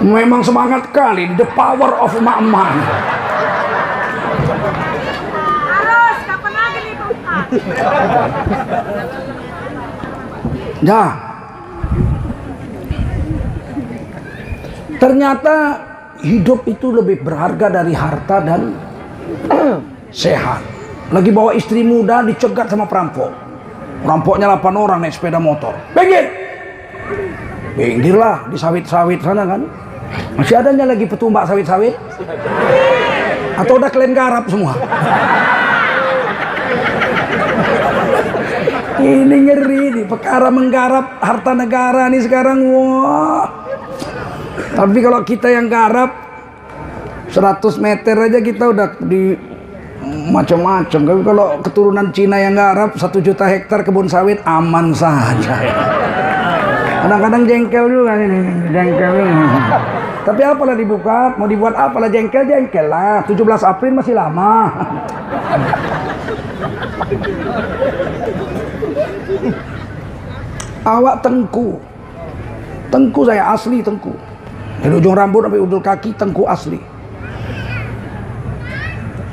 [SPEAKER 1] Memang semangat kali, the power of emak-emak.
[SPEAKER 2] Harus, kapan lagi nih Pak Ustaz?
[SPEAKER 1] Nah, ternyata hidup itu lebih berharga dari harta dan sehat. Lagi bawa istri muda dicegat sama perampok. Perampoknya 8 orang naik sepeda motor. Pinggir! Pinggir lah di sawit-sawit sana kan. Masih adanya lagi petumbak sawit-sawit? Atau udah kalian garap semua? Ini ngeri nih, perkara menggarap harta negara nih sekarang. Wah. Tapi kalau kita yang garap 100 meter aja kita udah di macam-macam. Tapi kalau keturunan Cina yang garap 1 juta hektar kebun sawit aman saja. Kadang-kadang jengkel juga ini, jengkel ini. Tapi apalah dibuka, mau dibuat apalah jengkel lah. 17 April masih lama. Awak tengku, tengku saya asli tengku. Dari ujung rambut sampai ujung kaki tengku asli.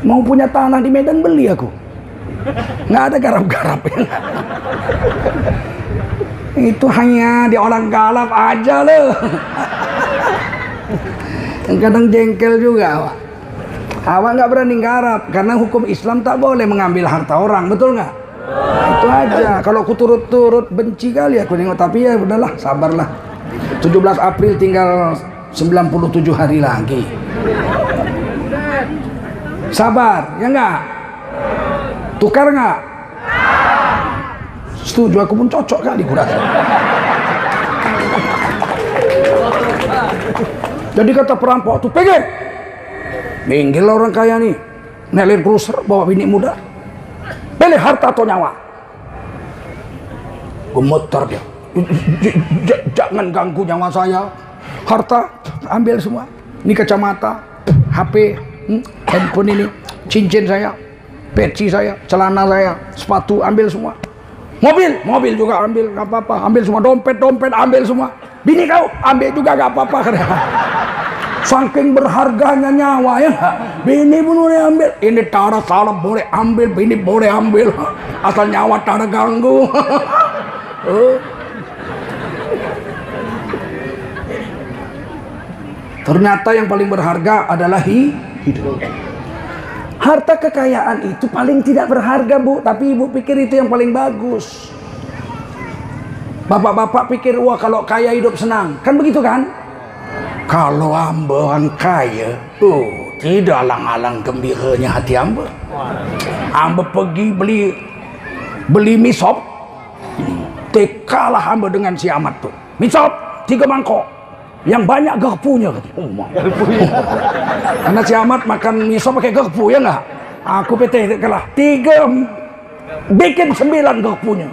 [SPEAKER 1] Mau punya tanah di Medan beli aku. Nggak ada garap-garapnya. Itu hanya di orang galap aja loh. Kadang jengkel juga awak. Awak nggak berani garap karena hukum Islam tak boleh mengambil harta orang, betul nggak? Itu aja. Kalau aku turut-turut benci kali aku nengok, tapi ya udahlah, sabarlah. 17 April tinggal 97 hari lagi. Sabar, ya nggak? Tukar nggak? Setuju, aku pun cocok kali kurasa. Jadi kata perampok tuh, pinggir! Minggir lah orang kaya nih. Naik cruiser, bawa bini muda. Pilih harta atau nyawa. Gemetar dia. Jangan ganggu nyawa saya. Harta, ambil semua. Ini kacamata, HP, handphone ini, cincin saya, peci saya, celana saya, sepatu, ambil semua. Mobil juga ambil, nggak apa-apa. Ambil semua, dompet ambil semua. Bini kau ambil juga nggak apa-apa. Saking berharganya nyawa ya, bini pun boleh ambil. Ini Tara salah boleh ambil, bini boleh ambil. Asal nyawa Tara ganggu. Ternyata yang paling berharga adalah hidup. Harta kekayaan itu paling tidak berharga, Bu, tapi ibu pikir itu yang paling bagus. Bapak-bapak pikir, wah kalau kaya hidup senang, kan begitu kan? Kalau hamba kaya, tidak alang-alang gembiranya hati hamba. Hamba pergi beli mie sop, tekalah hamba dengan si Ahmad tuh. Mie sop 3 mangkok. Yang banyak garpunya. Karena si Ahmad makan mie sop pakai garpu, ya nggak? Aku PT kalah 3, bikin 9 garpunya.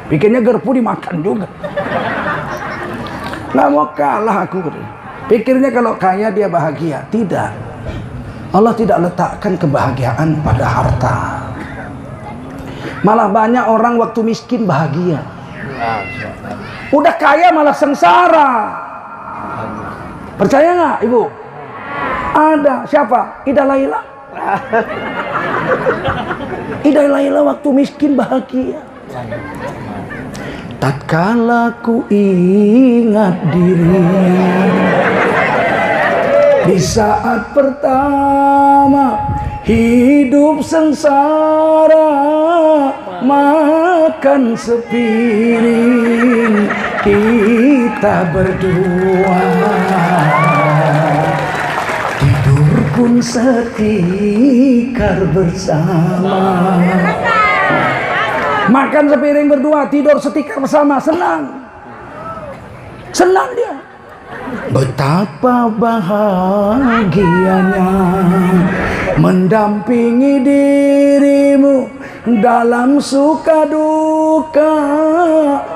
[SPEAKER 1] Bikinnya garpu dimakan juga. Nggak mau kalah aku. Pikirnya kalau kaya dia bahagia. Tidak. Allah tidak letakkan kebahagiaan pada harta. Malah banyak orang waktu miskin bahagia. Udah kaya malah sengsara. Percaya nggak ibu? Ada. Siapa? Ida Laila. Ida Laila waktu miskin bahagia. Tatkala ku ingat diri di saat pertama hidup sengsara, makan sepiring kita berdua, tidur pun setikar bersama. Makan sepiring berdua, tidur setikar bersama, senang. Senang dia. Betapa bahagianya mendampingi dirimu dalam suka duka,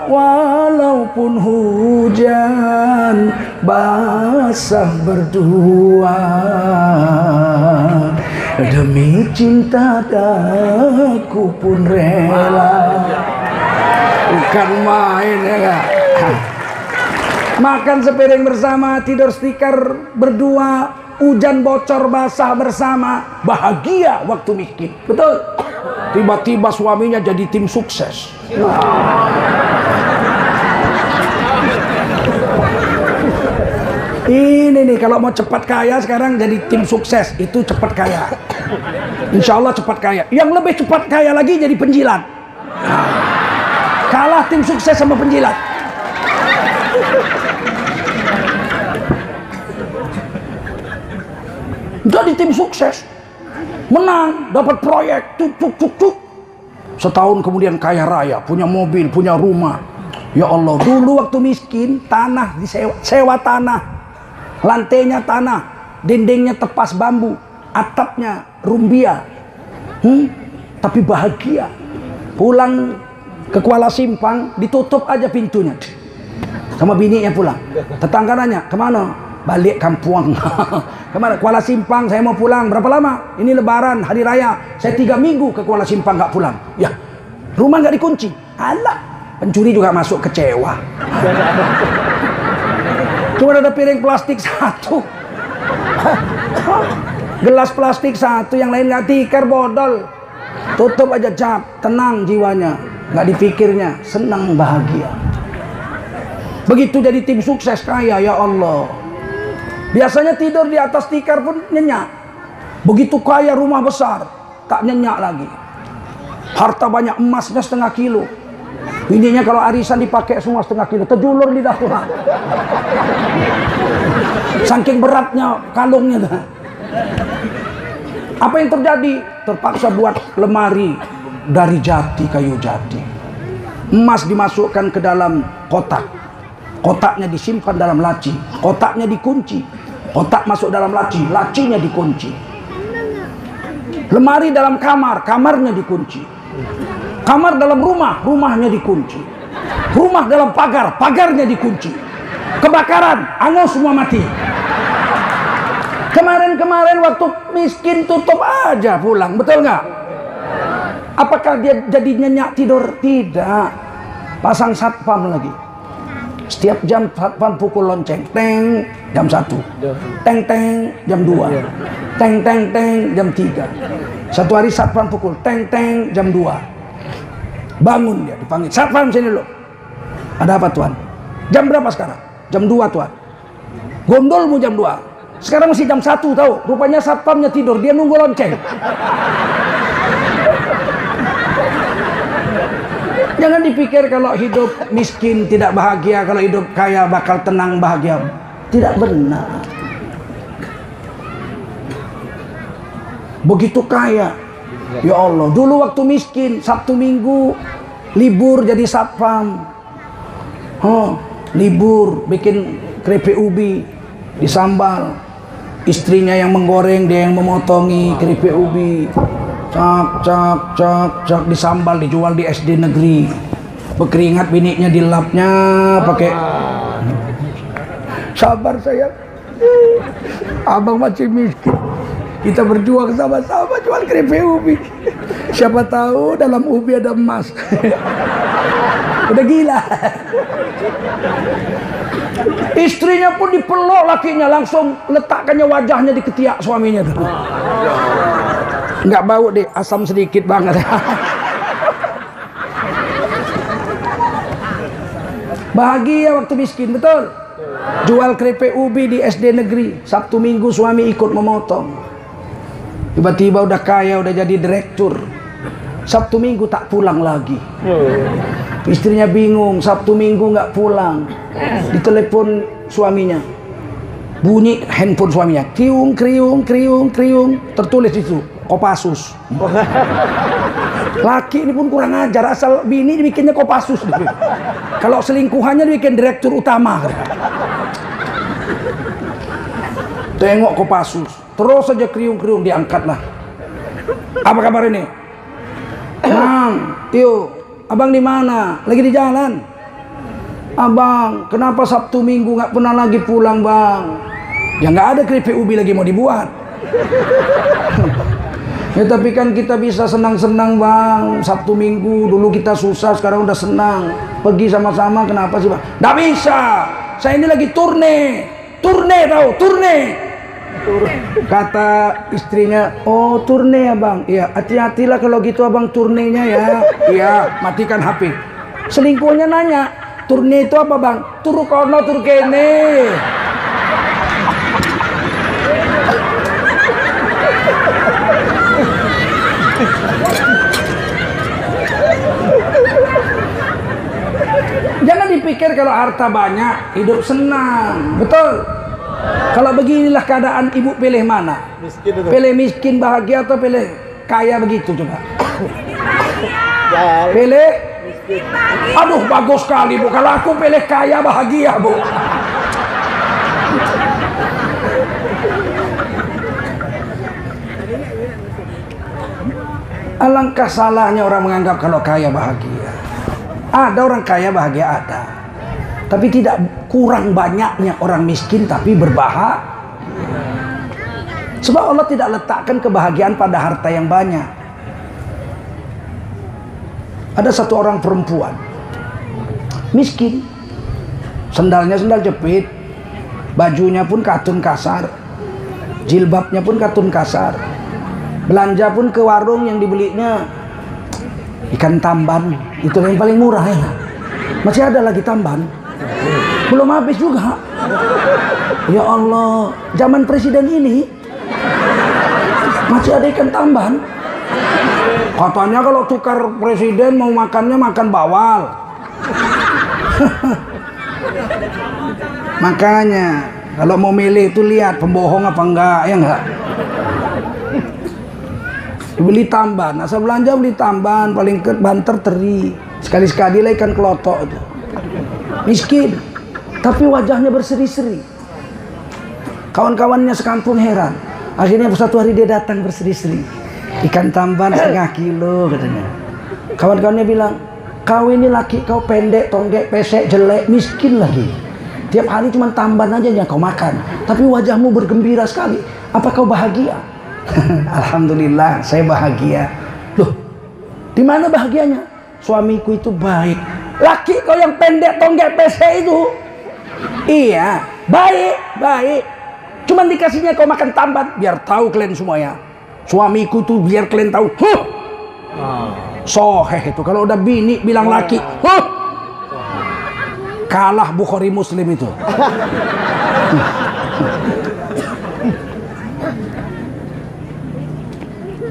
[SPEAKER 1] walaupun hujan basah berdua. Demi cinta aku pun rela. Bukan main ya gak? Makan sepiring bersama, tidur setikar berdua, hujan bocor basah bersama, bahagia waktu miskin. Betul? Tiba-tiba suaminya jadi tim sukses. Ini nih kalau mau cepat kaya sekarang jadi tim sukses, itu cepat kaya. Insya Allah cepat kaya. Yang lebih cepat kaya lagi jadi penjilat. Kalah tim sukses sama penjilat. Jadi tim sukses, menang, dapat proyek, cuk. Setahun kemudian kaya raya, punya mobil, punya rumah. Ya Allah, dulu waktu miskin tanah sewa tanah. Lantainya tanah, dindingnya tepas bambu, atapnya rumbia. Tapi bahagia. Pulang ke Kuala Simpang, ditutup aja pintunya. Sama bininya pulang. Tetangga nanya, kemana? Balik kampung. Kemana? Kuala Simpang, saya mau pulang. Berapa lama? Ini lebaran, hari raya. Saya 3 minggu ke Kuala Simpang nggak pulang. Ya, rumah nggak dikunci. Alah, pencuri juga masuk, kecewa. Cuma ada piring plastik 1, gelas plastik 1, yang lain nggak tikar, bodol. Tutup aja, cap, tenang jiwanya, nggak dipikirnya, senang bahagia. Begitu jadi tim sukses kaya, ya Allah. Biasanya tidur di atas tikar pun nyenyak. Begitu kaya, rumah besar, tak nyenyak lagi. Harta banyak, emasnya 1/2 kilo. Bininya kalau arisan dipakai semua 1/2 kilo, terjulur di dapur. Saking beratnya kalungnya. Apa yang terjadi? Terpaksa buat lemari dari jati, kayu jati. Emas dimasukkan ke dalam kotak. Kotaknya disimpan dalam laci. Kotaknya dikunci. Kotak masuk dalam laci. Lacinya dikunci. Lemari dalam kamar. Kamarnya dikunci. Kamar dalam rumah. Rumahnya dikunci. Rumah dalam pagar. Pagarnya dikunci. Kebakaran. Angus semua mati. Kemarin waktu miskin tutup aja pulang. Betul nggak? Apakah dia jadi nyenyak tidur? Tidak. Pasang satpam lagi. Setiap jam satpam pukul lonceng. Teng, jam 1. Teng, jam 2. Teng, jam 3. Satu hari satpam pukul. Teng, jam 2. Bangun dia, dipanggil. Satpam sini lo. Ada apa tuan? Jam berapa sekarang? Jam 2 tuan. Gondolmu jam 2. Sekarang masih jam 1 tahu. Rupanya satpamnya tidur, dia nunggu lonceng. Jangan dipikir kalau hidup miskin tidak bahagia, kalau hidup kaya bakal tenang bahagia. Tidak benar. Begitu kaya, ya Allah. Dulu waktu miskin, Sabtu Minggu libur jadi satpam. Libur bikin keripik ubi disambal. Istrinya yang menggoreng, dia yang memotongi keripik ubi. Cak disambal, dijual di SD negeri. Berkeringat bininya dilapnya pakai. Sabar sayang. Abang masih miskin. Kita berjuang sama-sama jual keripik ubi. Siapa tahu dalam ubi ada emas. Udah gila. Istrinya pun dipeluk lakinya, langsung letakkannya wajahnya di ketiak suaminya tuh. Nggak bau deh, asam sedikit banget. Bahagia waktu miskin, betul. Jual keripik ubi di SD negeri. Sabtu Minggu suami ikut memotong. Tiba-tiba udah kaya, udah jadi direktur. Sabtu Minggu tak pulang lagi. Istrinya bingung, Sabtu Minggu nggak pulang. Ditelepon suaminya, bunyi handphone suaminya, kriung kriung kriung kriung, tertulis itu Kopassus. Laki ini pun kurang ajar, asal bini dibikinnya Kopassus. Kalau selingkuhannya dibikin direktur utama. Tengok Kopassus, terus saja kriung-kriung, diangkatlah. Apa kabar ini? Bang, Tio, abang di mana? Lagi di jalan. Abang, kenapa Sabtu Minggu nggak pernah lagi pulang, bang? Ya nggak ada keripik ubi lagi mau dibuat. Ya tapi kan kita bisa senang-senang, bang. Sabtu Minggu dulu kita susah, sekarang udah senang. Pergi sama-sama, kenapa sih, bang? Nggak bisa. Saya ini lagi turne tahu, turne. Kata istrinya, oh turne ya bang. Iya, hati-hatilah kalau gitu abang turnenya ya. Iya, matikan HP. Selingkuhnya nanya, turne itu apa bang? Turu kono turu kene. Jangan dipikir kalau harta banyak hidup senang, betul. Kalau beginilah keadaan, ibu pilih mana? Pilih miskin bahagia atau pilih kaya begitu coba? Pilih miskin. Aduh bagus sekali bu, kalau aku pilih kaya bahagia bu. Alangkah salahnya orang menganggap kalau kaya bahagia. Ada orang kaya bahagia, ada. Tapi tidak kurang banyaknya orang miskin tapi berbahagia. Sebab Allah tidak letakkan kebahagiaan pada harta yang banyak. Ada satu orang perempuan miskin, sendalnya sendal jepit, bajunya pun katun kasar, jilbabnya pun katun kasar, belanja pun ke warung yang dibelinya ikan tamban, itu yang paling murah ya. Masih ada lagi tamban, belum habis juga. Ya Allah, zaman presiden ini masih ada ikan tamban. Katanya kalau tukar presiden mau makannya makan bawal. Makanya kalau mau milih itu lihat pembohong apa enggak, ya enggak. Beli tamban, asal belanja beli tamban, paling ke banter teri, sekali-sekali lah ikan kelotok itu. Miskin, tapi wajahnya berseri-seri. Kawan-kawannya sekampung heran. Akhirnya satu hari dia datang berseri-seri, ikan tamban 1/2 kilo katanya. Kawan-kawannya bilang, kau ini laki kau pendek, tonggek, pesek, jelek, miskin lagi. Tiap hari cuma tamban aja yang kau makan, tapi wajahmu bergembira sekali. Apa kau bahagia? Alhamdulillah, saya bahagia. Loh, di mana bahagianya? Suamiku itu baik. Laki kau yang pendek, tonggek, pesek itu, iya, baik. Cuman dikasihnya kau makan tamban, biar tahu kalian semuanya. Suamiku tuh biar kalian tahu. Soheh itu kalau udah bini bilang laki, kalah Bukhari Muslim itu.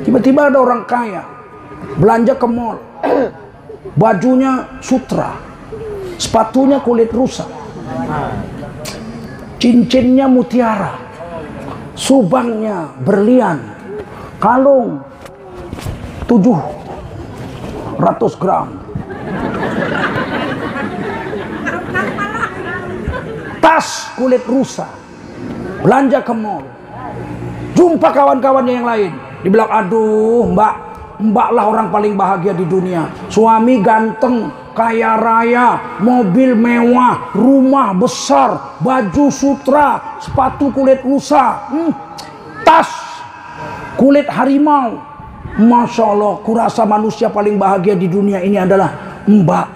[SPEAKER 1] Tiba-tiba ada orang kaya belanja ke mall, bajunya sutra, sepatunya kulit rusa, cincinnya mutiara, subangnya berlian, kalung 700 gram, tas kulit rusa, belanja ke mall, jumpa kawan-kawannya yang lain, dibilang, aduh mbak lah orang paling bahagia di dunia, suami ganteng, kaya raya, mobil mewah, rumah besar, baju sutra, sepatu kulit rusa, tas kulit harimau. Masya Allah, kurasa manusia paling bahagia di dunia ini adalah mbak.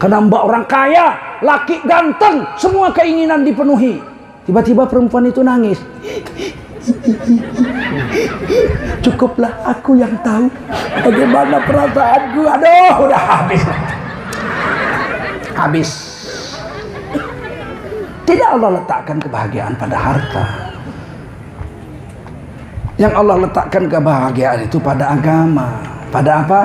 [SPEAKER 1] Karena mbak orang kaya, laki ganteng, semua keinginan dipenuhi. Tiba-tiba perempuan itu nangis. Cukuplah aku yang tahu bagaimana perasaanku. Aduh, udah habis. Habis. Tidak Allah letakkan kebahagiaan pada harta. Yang Allah letakkan kebahagiaan itu pada agama. Pada apa?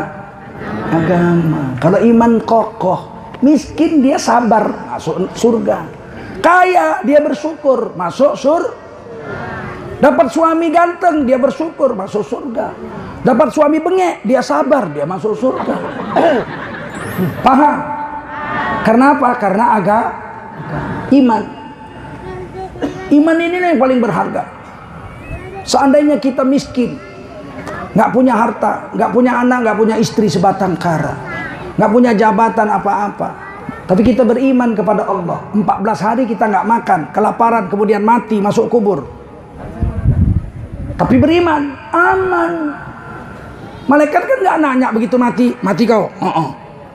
[SPEAKER 1] Agama. Kalau iman kokoh, miskin dia sabar, masuk surga. Kaya dia bersyukur, masuk surga. Dapat suami ganteng, dia bersyukur, masuk surga. Dapat suami bengek, dia sabar, dia masuk surga. Paham? Karena apa? Karena iman. Iman ini yang paling berharga. Seandainya kita miskin, nggak punya harta, nggak punya anak, nggak punya istri sebatang kara, nggak punya jabatan apa-apa, tapi kita beriman kepada Allah. 14 hari kita nggak makan, kelaparan, kemudian mati, masuk kubur. Tapi beriman, aman. Malaikat kan nggak nanya begitu mati kau,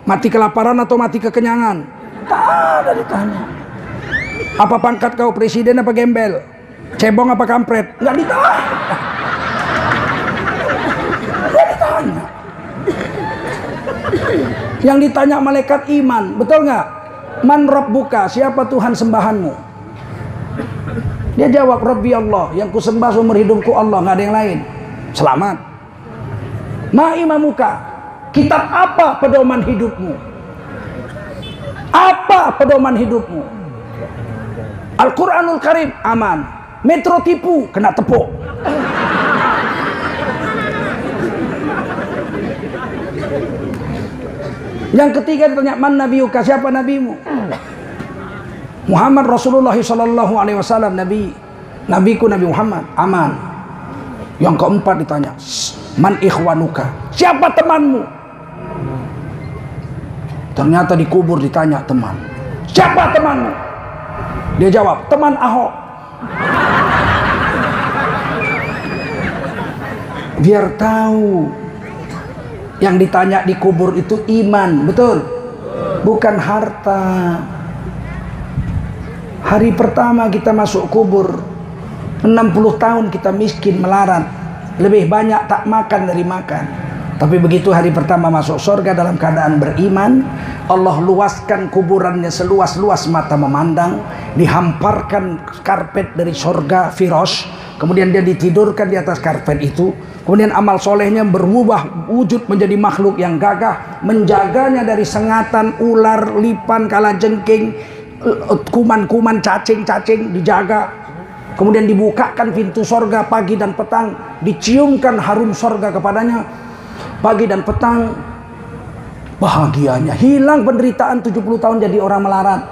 [SPEAKER 1] mati kelaparan atau mati kekenyangan? Tak ada ditanya. Apa pangkat kau, presiden apa gembel? Cebong apa kampret? Nggak ditanya. Nggak ditanya. Yang ditanya malaikat iman, betul nggak? Man rabbuka, siapa Tuhan sembahanmu? Dia jawab, Rabbi Allah, yang ku sembah seumur hidupku Allah, nggak ada yang lain. Selamat. Ma imamuka, kitab apa pedoman hidupmu? Apa pedoman hidupmu? Al-Quranul Karim, aman. Metro tipu, kena tepuk. Yang ketiga ditanya, man nabiyuka, siapa nabimu? Muhammad Rasulullah sallallahu alaihi wasallam, nabiku Nabi Muhammad, aman. Yang keempat ditanya, man ikhwanuka, siapa temanmu? Ternyata dikubur ditanya teman. Siapa temanmu? Dia jawab, teman Ahok. Biar tahu yang ditanya di kubur itu iman, betul? Bukan harta. Hari pertama kita masuk kubur, 60 tahun kita miskin melarat, lebih banyak tak makan dari makan. Tapi begitu hari pertama masuk surga dalam keadaan beriman, Allah luaskan kuburannya seluas-luas mata memandang, dihamparkan karpet dari surga firosh, kemudian dia ditidurkan di atas karpet itu, kemudian amal solehnya berubah wujud menjadi makhluk yang gagah, menjaganya dari sengatan, ular, lipan, kalajengking, kuman-kuman, cacing-cacing dijaga. Kemudian dibukakan pintu surga pagi dan petang, diciumkan harum surga kepadanya pagi dan petang. Bahagianya hilang penderitaan 70 tahun jadi orang melarat.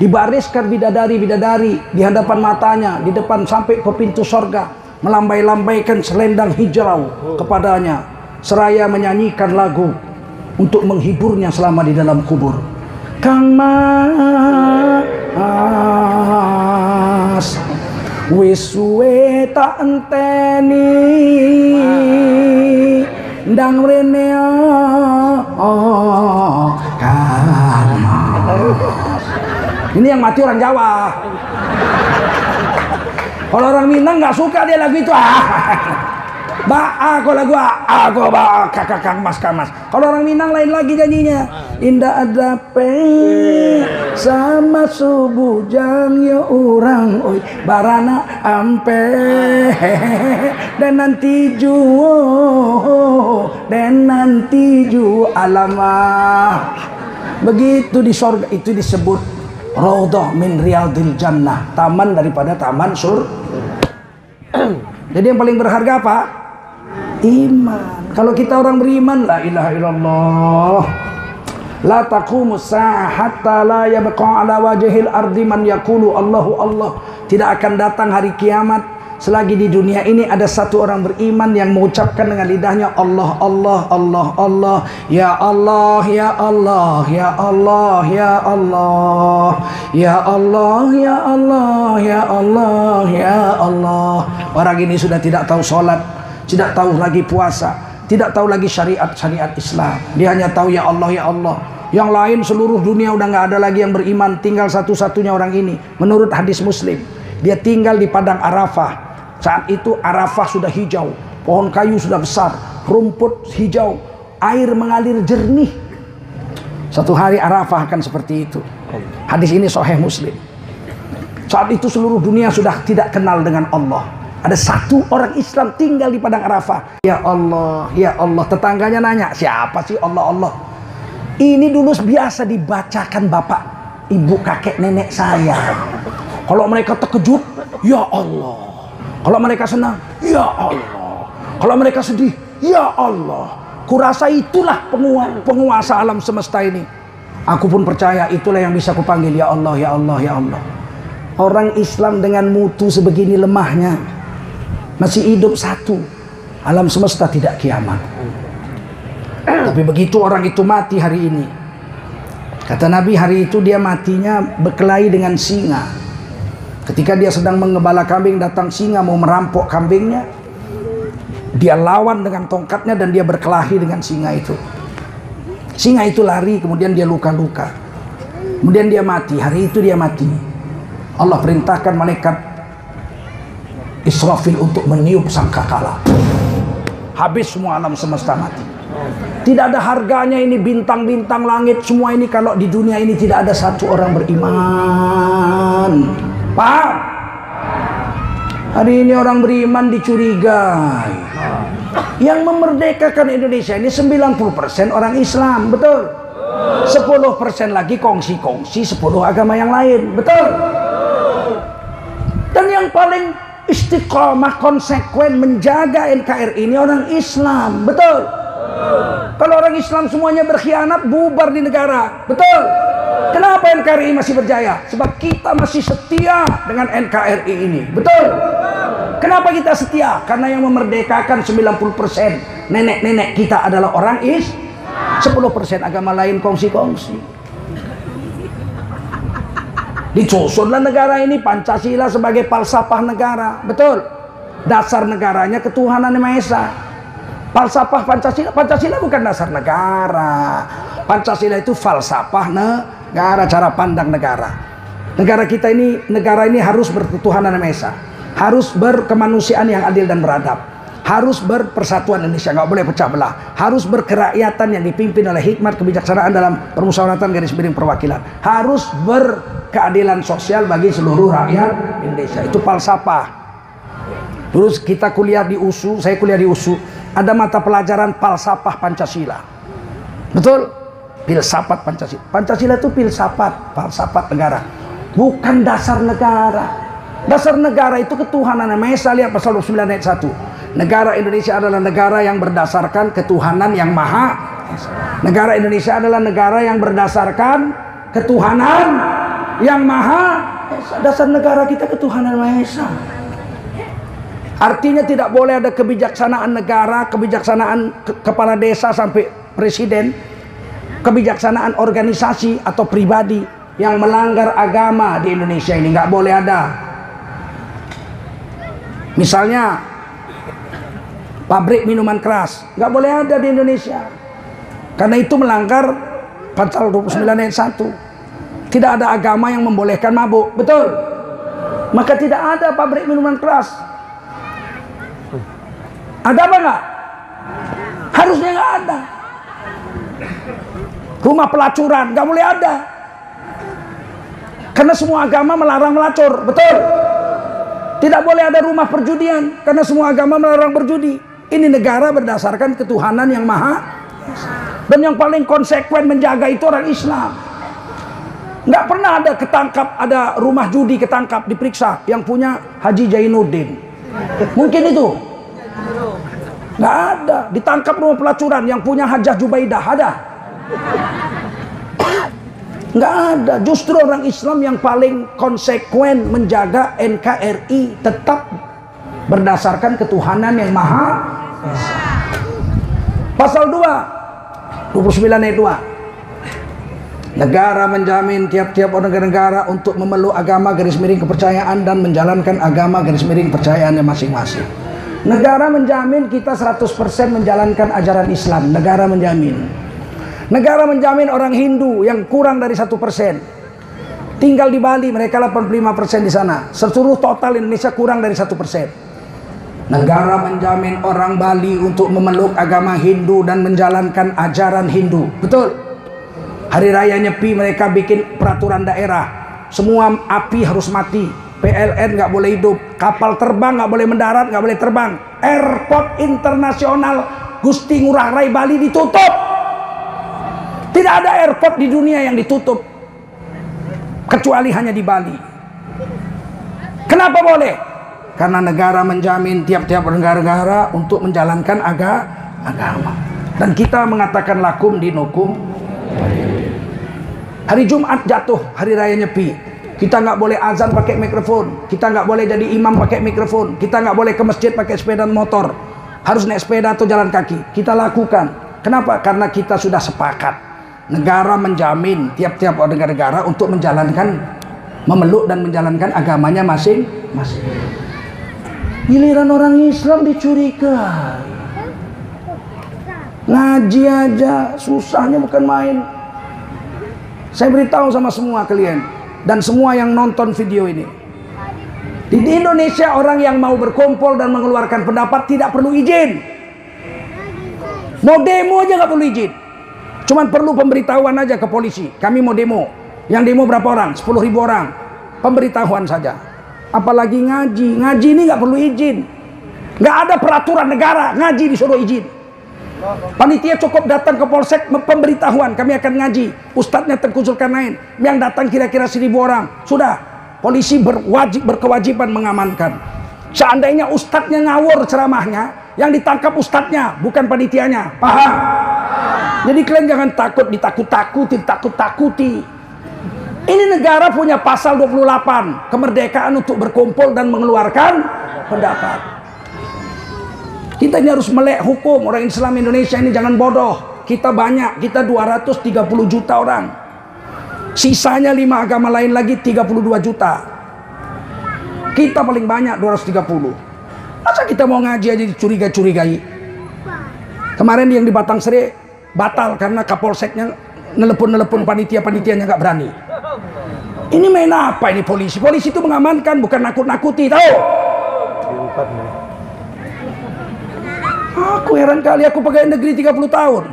[SPEAKER 1] Dibariskan bidadari-bidadari di hadapan matanya, di depan sampai ke pintu surga, melambai-lambaikan selendang hijau kepadanya, seraya menyanyikan lagu untuk menghiburnya selama di dalam kubur. Kang Mas wis suwe tak enteni ndang rene Kang Mas. Ini yang mati orang Jawa. Kalau orang Minang nggak suka dia lagu itu. Aku lagu aku kakak Kang Mas. Kalau orang Minang lain lagi nyanyinya. Indah ada sama subuh jang ya orang oi barana ampe dan nanti ju alamah. Begitu di surga itu disebut Raudhah min riyadil jannah, taman daripada taman surga. Jadi yang paling berharga apa? Iman. Kalau kita orang beriman, la ilaha illallah, la taqumus sa'ah hatta la yabqa ala wajhil ardi man yaqulu Allahu Allah. Tidak akan datang hari kiamat selagi di dunia ini ada satu orang beriman yang mengucapkan dengan lidahnya Allah, Allah, Allah, Allah, ya Allah, ya Allah, ya Allah, ya Allah, ya Allah, ya Allah, ya Allah, ya Allah. Orang ini sudah tidak tahu sholat, tidak tahu lagi puasa, tidak tahu lagi syariat Islam. Dia hanya tahu ya Allah, ya Allah. Yang lain seluruh dunia udah nggak ada lagi yang beriman, tinggal satu-satunya orang ini. Menurut hadis Muslim, dia tinggal di padang Arafah. Saat itu Arafah sudah hijau, pohon kayu sudah besar, rumput hijau, air mengalir jernih. Satu hari Arafah akan seperti itu. Hadis ini Sahih Muslim. Saat itu seluruh dunia sudah tidak kenal dengan Allah. Ada satu orang Islam tinggal di padang Arafah. Ya Allah, ya Allah. Tetangganya nanya, siapa sih Allah, Allah? Ini dulu biasa dibacakan bapak, ibu, kakek, nenek saya. Kalau mereka terkejut, ya Allah. Kalau mereka senang, ya Allah. Kalau mereka sedih, ya Allah. Kurasa itulah penguasa alam semesta ini. Aku pun percaya itulah yang bisa kupanggil ya Allah, ya Allah, ya Allah. Orang Islam dengan mutu sebegini lemahnya masih hidup satu. Alam semesta tidak kiamat. Tapi begitu orang itu mati hari ini, kata Nabi, hari itu dia matinya berkelahi dengan singa. Ketika dia sedang mengembala kambing, datang singa mau merampok kambingnya. Dia lawan dengan tongkatnya dan dia berkelahi dengan singa itu. Singa itu lari, kemudian dia luka-luka. Kemudian dia mati, hari itu dia mati. Allah perintahkan malaikat Israfil untuk meniup sangkakala. Habis semua alam semesta mati. Tidak ada harganya ini bintang-bintang langit, semua ini kalau di dunia ini tidak ada satu orang beriman. Paham? Hari ini orang beriman dicurigai. Yang memerdekakan Indonesia ini 90% orang Islam, betul? 10% lagi kongsi-kongsi 10 agama yang lain, betul? Dan yang paling istiqomah, konsekuen menjaga NKRI ini orang Islam, betul? Kalau orang Islam semuanya berkhianat, bubar di negara, betul? Kenapa NKRI masih berjaya? Sebab kita masih setia dengan NKRI ini, betul? Kenapa kita setia? Karena yang memerdekakan 90% nenek-nenek kita adalah orang Islam. 10% agama lain kongsi-kongsi. Disusunlah negara ini Pancasila sebagai falsafah negara, betul? Dasar negaranya ketuhanan yang Maha Esa. Falsafah Pancasila, Pancasila bukan dasar negara. Pancasila itu falsafah negara, cara pandang negara. Negara kita ini, negara ini harus berketuhanan yang Maha Esa, harus berkemanusiaan yang adil dan beradab, harus berpersatuan Indonesia, nggak boleh pecah belah, harus berkerakyatan yang dipimpin oleh hikmat kebijaksanaan dalam permusyawaratan garis miring perwakilan, harus berkeadilan sosial bagi seluruh rakyat Indonesia. Itu falsafah. Terus kita kuliah di USU, saya kuliah di USU, ada mata pelajaran falsafah Pancasila, betul? Filsafat Pancasila. Pancasila itu filsafat, falsafat negara, bukan dasar negara. Dasar negara itu ketuhanan yang Maha Esa. Lihat pasal 29 ayat 1. Negara Indonesia adalah negara yang berdasarkan ketuhanan yang Maha Esa. Negara Indonesia adalah negara yang berdasarkan ketuhanan yang Maha Esa. Dasar negara kita ketuhanan Maha Esa. Artinya tidak boleh ada kebijaksanaan negara, kebijaksanaan kepala desa sampai presiden, kebijaksanaan organisasi atau pribadi yang melanggar agama di Indonesia ini, nggak boleh ada. Misalnya pabrik minuman keras, nggak boleh ada di Indonesia, karena itu melanggar pasal 29 ayat 1. Tidak ada agama yang membolehkan mabuk, betul? Maka tidak ada pabrik minuman keras. Ada apa enggak? Harusnya nggak ada. Rumah pelacuran nggak boleh ada, karena semua agama melarang melacur, betul? Tidak boleh ada rumah perjudian, karena semua agama melarang berjudi. Ini negara berdasarkan ketuhanan yang Maha Esa. Dan yang paling konsekuen menjaga itu orang Islam. Nggak pernah ada ketangkap, ada rumah judi ketangkap, diperiksa, yang punya Haji Jainuddin. Mungkin itu? Nggak ada. Ditangkap rumah pelacuran yang punya Hajah Jubaidah, ada? Nggak ada. Justru orang Islam yang paling konsekuen menjaga NKRI tetap berdasarkan ketuhanan yang Maha Esa. Pasal 2 29 ayat 2. Negara menjamin tiap-tiap negara untuk memeluk agama garis miring kepercayaan dan menjalankan agama garis miring kepercayaannya masing-masing. Negara menjamin kita 100% menjalankan ajaran Islam. Negara menjamin. Negara menjamin orang Hindu yang kurang dari 1%. Tinggal di Bali, mereka 85% di sana. Seluruh total Indonesia kurang dari 1%. Negara menjamin orang Bali untuk memeluk agama Hindu dan menjalankan ajaran Hindu. Betul. Hari Raya Nyepi mereka bikin peraturan daerah. Semua api harus mati. PLN nggak boleh hidup. Kapal terbang nggak boleh mendarat, nggak boleh terbang. Airport internasional Gusti Ngurah Rai Bali ditutup. Tidak ada airport di dunia yang ditutup kecuali hanya di Bali. Kenapa boleh? Karena negara menjamin tiap-tiap negara untuk menjalankan agama. Dan kita mengatakan lakum dinukum. Hari Jumat jatuh, hari raya Nyepi. Kita nggak boleh azan pakai mikrofon. Kita nggak boleh jadi imam pakai mikrofon. Kita nggak boleh ke masjid pakai sepeda motor. Harus naik sepeda atau jalan kaki. Kita lakukan. Kenapa? Karena kita sudah sepakat. Negara menjamin tiap-tiap negara untuk menjalankan, memeluk dan menjalankan agamanya masing-masing. Giliran orang Islam dicurigai. Ngaji aja susahnya bukan main. Saya beritahu sama semua kalian dan semua yang nonton video ini. Di Indonesia orang yang mau berkumpul dan mengeluarkan pendapat tidak perlu izin. Mau demo aja nggak perlu izin. Cuman perlu pemberitahuan aja ke polisi. Kami mau demo. Yang demo berapa orang? 10.000 orang. Pemberitahuan saja. Apalagi ngaji. Ngaji ini nggak perlu izin. Nggak ada peraturan negara. Ngaji disuruh izin. Panitia cukup datang ke polsek pemberitahuan. Kami akan ngaji. Ustadznya Tengku Zulkarnain. Yang datang kira-kira 1.000 orang. Sudah. Polisi berkewajiban mengamankan. Seandainya ustadznya ngawur ceramahnya, yang ditangkap ustadznya, bukan panitianya. Paham? Jadi kalian jangan takut ditakut-takuti. Ini negara punya pasal 28, kemerdekaan untuk berkumpul dan mengeluarkan pendapat. Kita ini harus melek hukum. Orang Islam Indonesia ini jangan bodoh. Kita banyak, kita 230 juta orang. Sisanya 5 agama lain lagi 32 juta. Kita paling banyak 230. Masa kita mau ngaji aja dicurigai-curigai? Kemarin yang di Batang Seri batal karena kapolseknya nelepon panitianya nggak berani. Ini main apa ini polisi? Polisi itu mengamankan, bukan nakut-nakuti, tahu? Aku heran kali, aku pegawai negeri 30 tahun.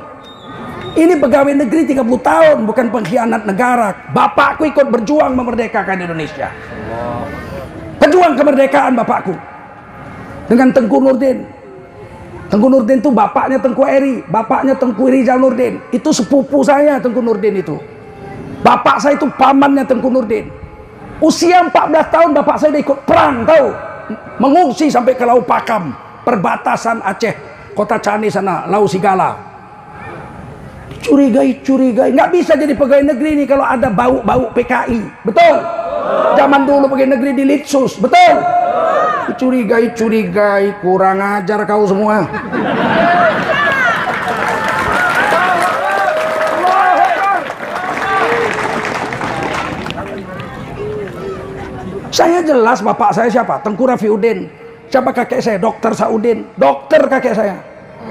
[SPEAKER 1] Ini pegawai negeri 30 tahun, bukan pengkhianat negara. Bapakku ikut berjuang memerdekakan Indonesia. Pejuang kemerdekaan bapakku. Dengan Tengku Nurdin. Tengku Nurdin itu bapaknya Tengku Eri, bapaknya Tengku Rizal Nurdin. Itu sepupu saya Tengku Nurdin itu. Bapak saya itu pamannya Tengku Nurdin. Usia 14 tahun bapak saya udah ikut perang, tahu? Mengungsi sampai ke Lau Pakam, perbatasan Aceh, Kota Cani sana, Lau Sigala. Curigai, nggak bisa jadi pegawai negeri ini kalau ada bau-bau PKI, betul? Zaman dulu pegawai negeri di Litsus, betul? Curigai, kurang ajar kau semua. Saya jelas bapak saya siapa? Tengku Rafiuddin. Siapa kakek saya? Dokter Saudin. Dokter kakek saya.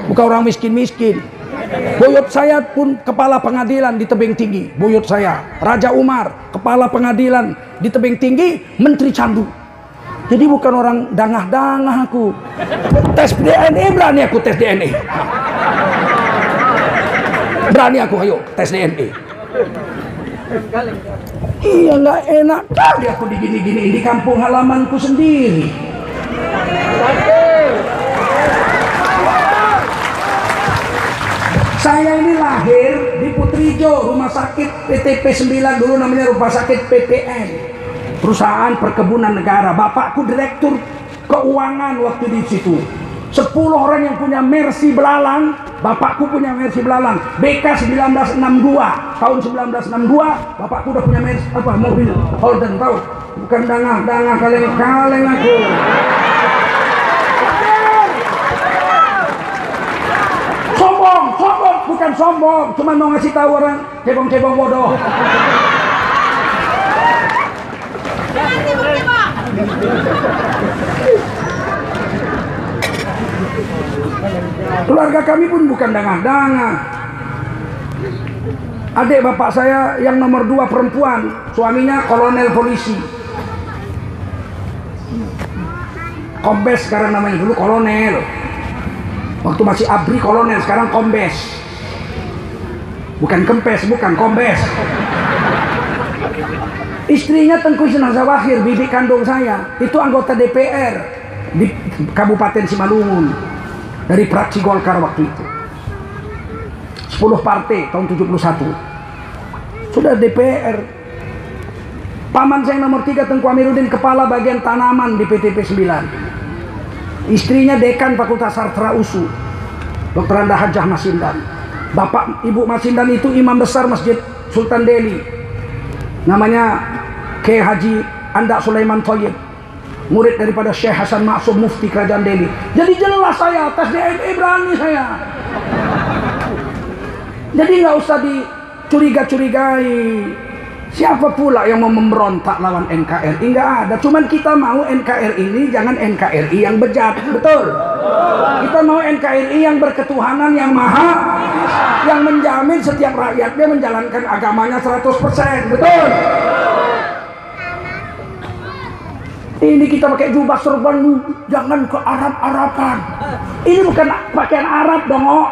[SPEAKER 1] Bukan orang miskin-miskin. Buyut saya pun kepala pengadilan di Tebing Tinggi. Buyut saya. Raja Umar, kepala pengadilan di Tebing Tinggi, Menteri Candu. Jadi bukan orang dangah-dangah aku. Tes DNA berani aku tes DNA. Berani aku, ayo tes DNA. Iya nggak enak kali aku digini-gini di kampung halamanku sendiri. Saya ini lahir di Putrijo, rumah sakit PTP 9 dulu namanya rumah sakit PPN. Perusahaan perkebunan negara. Bapakku direktur keuangan waktu di situ. 10 orang yang punya Mercy Belalang, bapakku punya Mercy Belalang. BK 1962, tahun 1962, bapakku udah punya Mercy, mobil Holden, tahu? Bukan dangah kaleng-kaleng aku. bukan sombong, cuma mau ngasih tahu orang cebong-cebong bodoh.
[SPEAKER 2] Ganti bukti, Pak.
[SPEAKER 1] Keluarga kami pun bukan dangan-dangan. Adik bapak saya yang nomor 2 perempuan, suaminya kolonel polisi. Kombes sekarang namanya, dulu kolonel. Waktu masih ABRI kolonel, sekarang kombes. Bukan kempes, bukan kombes. Istrinya Tengku Isnah Zawahir, bibi kandung saya, itu anggota DPR di Kabupaten Simalungun dari fraksi Golkar waktu itu. 10 partai tahun 71. Sudah DPR. Paman saya nomor 3 Tengku Amiruddin, kepala bagian tanaman di PTP 9. Istrinya dekan Fakultas Sastra USU, Dr. Anda Hajah Masindan. Bapak Ibu Masindan itu imam besar Masjid Sultan Delhi, namanya K. Haji Anda Sulaiman Thayyib, murid daripada Syekh Hasan Maksum Mufti Kerajaan Delhi. Jadi jelas saya atas DMI, berani saya. Jadi nggak usah dicuriga-curigai. Siapa pula yang mau memberontak lawan NKRI? Nggak ada. Cuman kita mau NKRI ini jangan NKRI yang bejat, betul? Kita mau NKRI yang berketuhanan, yang maha, yang menjamin setiap rakyatnya menjalankan agamanya 100%, betul? Ini kita pakai jubah serban, jangan ke Arab-Araban. Ini bukan pakaian Arab dong, oh.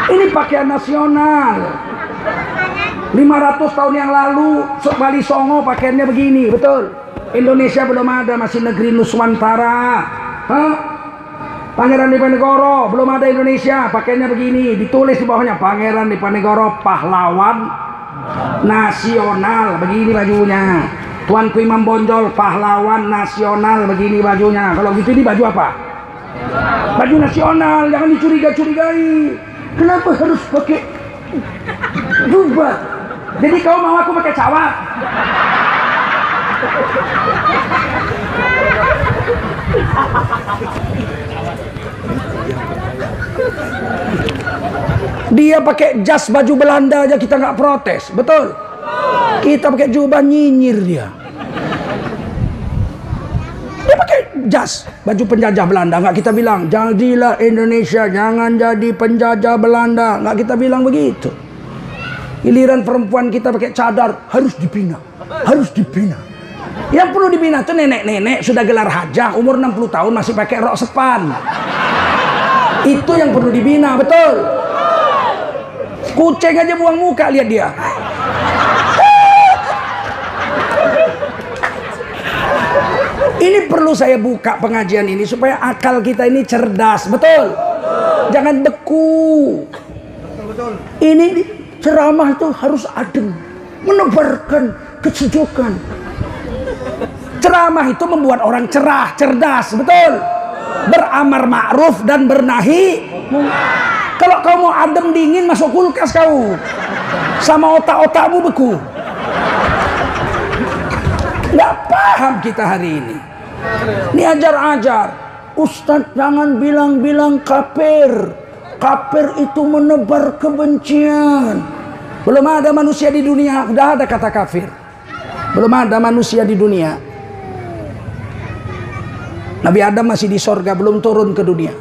[SPEAKER 1] Ini pakaian nasional. 500 tahun yang lalu Bali Songo pakaiannya begini, betul? Indonesia belum ada, masih negeri Nuswantara. Pangeran Diponegoro belum ada Indonesia, pakaiannya begini, ditulis di bawahnya Pangeran Diponegoro pahlawan nasional, begini bajunya. Tuanku Imam Bonjol pahlawan nasional, begini bajunya. Kalau gitu ini baju apa? Baju nasional, jangan dicurigai-curigai. Kenapa harus pakai jubah? Jadi kau mau aku pakai cawat? Dia pakai jas baju Belanda aja kita nggak protes, betul? Kita pakai jubah nyinyir dia. Dia pakai jas baju penjajah Belanda, nggak kita bilang jadilah Indonesia jangan jadi penjajah Belanda, nggak kita bilang begitu. Giliran perempuan kita pakai cadar harus dibina, harus dibina. Yang perlu dibina tuh nenek-nenek sudah gelar hajah umur 60 tahun masih pakai rok sepan. Itu yang perlu dibina, betul? Kucing aja buang muka lihat dia. Ini perlu saya buka pengajian ini supaya akal kita ini cerdas, betul? Jangan beku. Ini ceramah itu harus adem, menebarkan kesejukan. Ceramah itu membuat orang cerah, cerdas, betul? Beramar ma'ruf dan bernahi. Kalau kau mau adem dingin masuk kulkas kau, sama otak-otakmu beku. Nggak paham kita hari ini. Ini ajar-ajar. Ustadz jangan bilang-bilang kafir. Kafir itu menebar kebencian. Belum ada manusia di dunia udah ada kata kafir. Belum ada manusia di dunia. Nabi Adam masih di sorga, belum turun ke dunia.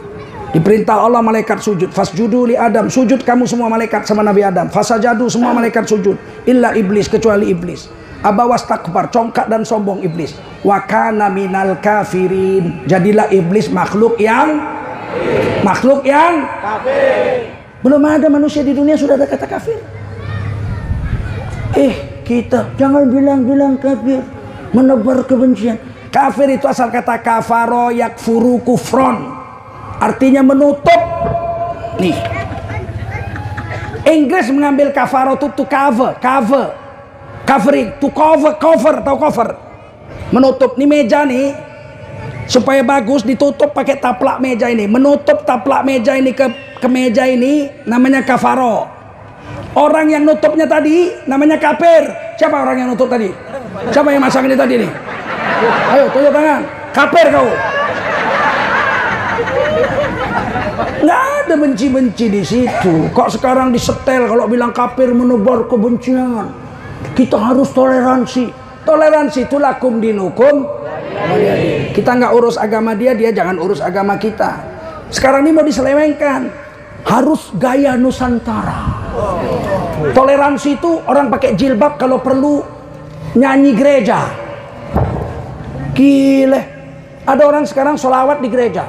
[SPEAKER 1] Diperintah Allah malaikat sujud. Fasjudu li Adam, sujud kamu semua malaikat sama Nabi Adam. Fasajadu, semua malaikat sujud. Illa iblis, kecuali iblis. Aba wastakbar, congkak dan sombong iblis. Wa kana minal kafirin, jadilah iblis makhluk yang kafir. Belum ada manusia di dunia sudah ada kata kafir. Kita jangan bilang-bilang kafir, menebar kebencian. Kafir itu asal kata kafaro yakfuru kufron, artinya menutup. Nih, Inggris mengambil kafaro itu to cover, covering, to cover, tahu cover, menutup. Nih meja nih, supaya bagus ditutup pakai taplak meja ini, menutup taplak meja ini ke meja ini namanya kafaro. Orang yang nutupnya tadi namanya kafir. Siapa orang yang nutup tadi? Siapa yang masang ini tadi nih? Ayo tunjuk tangan. Kafir kau. Nggak ada benci-benci di situ. Kok sekarang disetel kalau bilang kafir menebar kebencian. Kita harus toleransi. Toleransi itu lakum dinukum. Kita nggak urus agama dia, dia jangan urus agama kita. Sekarang ini mau diselewengkan. Harus gaya Nusantara. Toleransi itu orang pakai jilbab kalau perlu nyanyi gereja. Gile. Ada orang sekarang sholawat di gereja.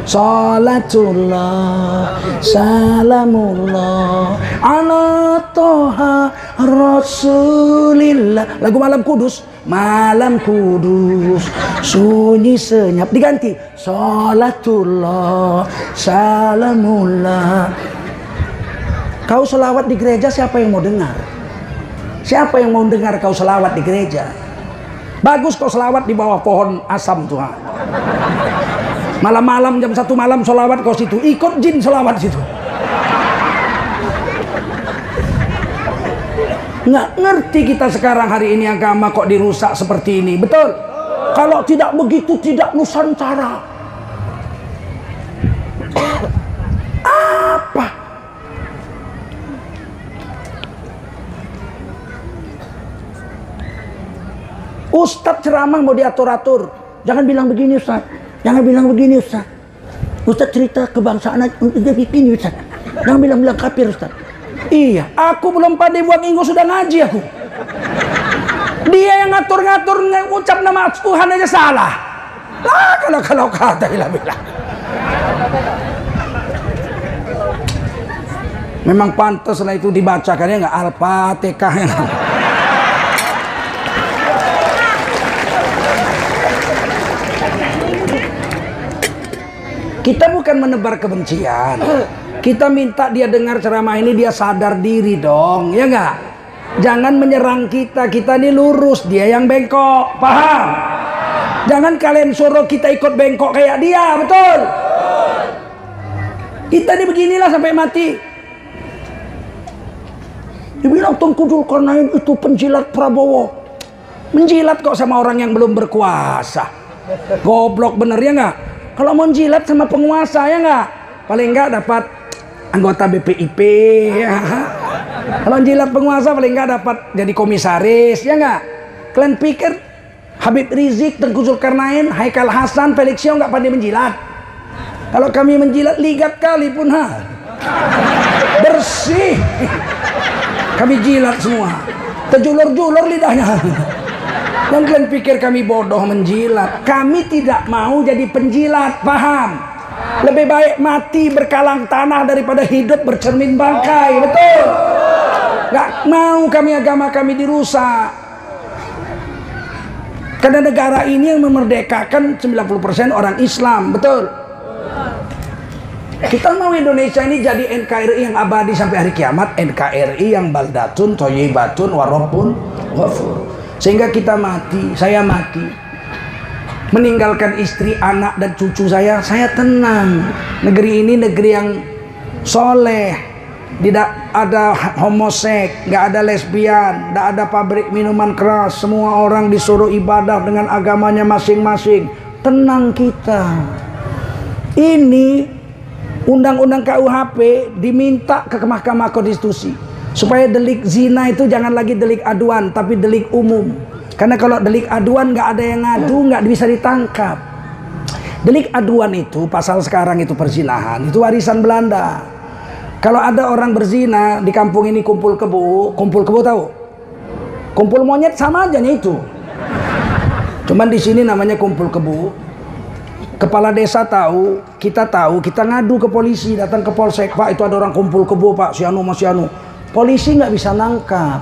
[SPEAKER 1] Salatullah salamullah ala toha rasulillah. Lagu Malam Kudus, Malam Kudus sunyi senyap, diganti salatullah salamullah. Kau selawat di gereja, siapa yang mau dengar? Siapa yang mau dengar kau selawat di gereja? Bagus kau selawat di bawah pohon asam Tuhan. Malam-malam jam 1 malam selawat kau situ, ikut jin selawat situ. Nggak ngerti kita sekarang hari ini agama kok dirusak seperti ini. Betul? Kalau tidak begitu tidak Nusantara. Apa? Ustadz ceramah mau diatur-atur. Jangan bilang begini Ustadz. Jangan bilang begini Ustaz. Ustaz cerita kebangsaan aja begini Ustaz. Jangan bilang-bilang kafir Ustaz. Iya, aku belum pandai buat minggu sudah ngaji aku. Dia yang ngatur-ngatur ngucap nama Tuhan aja salah. Lah kalau kata bilang. Memang pantas lah itu dibacakannya nggak Al-Fatihah. Kita bukan menebar kebencian. Kita minta dia dengar ceramah ini, dia sadar diri dong, ya nggak? Jangan menyerang kita. Kita ini lurus, dia yang bengkok. Paham? Jangan kalian suruh kita ikut bengkok kayak dia, betul? Kita ini beginilah sampai mati. Dibilang Tengku Zulkarnain itu penjilat Prabowo. Menjilat kok sama orang yang belum berkuasa. Goblok bener ya nggak? Kalau mau jilat sama penguasa ya nggak, paling nggak dapat anggota BPIP ya. Kalau jilat penguasa paling nggak dapat jadi komisaris ya nggak. Kalian pikir Habib Rizik, Tengku Zulkarnain, Haikal Hasan, Felix Xiao nggak pandai menjilat? Kalau kami menjilat ligat kali pun bersih. Kami jilat semua, terjulur-julur lidahnya. Dan kalian pikir kami bodoh menjilat? Kami tidak mau jadi penjilat, paham? Lebih baik mati berkalang tanah daripada hidup bercermin bangkai, betul? Gak mau kami agama kami dirusak. Karena negara ini yang memerdekakan 90% orang Islam, betul? Kita mau Indonesia ini jadi NKRI yang abadi sampai hari kiamat, NKRI yang baldatun, thayyibatun, warabbun ghafur. Sehingga kita mati, saya mati, meninggalkan istri, anak dan cucu saya tenang. Negeri ini negeri yang soleh, tidak ada homoseks, nggak ada lesbian, nggak ada pabrik minuman keras. Semua orang disuruh ibadah dengan agamanya masing-masing. Tenang kita. Ini undang-undang KUHP diminta ke Mahkamah Konstitusi supaya delik zina itu jangan lagi delik aduan tapi delik umum. Karena kalau delik aduan nggak ada yang ngadu, nggak bisa ditangkap. Delik aduan itu pasal sekarang itu perzinahan, itu warisan Belanda. Kalau ada orang berzina di kampung ini kumpul kebo tahu? Kumpul monyet sama aja itu. Cuman di sini namanya kumpul kebo. Kepala desa tahu, kita ngadu ke polisi, datang ke polsek, Pak itu ada orang kumpul kebo Pak, si anu mas si anu. Polisi nggak bisa nangkap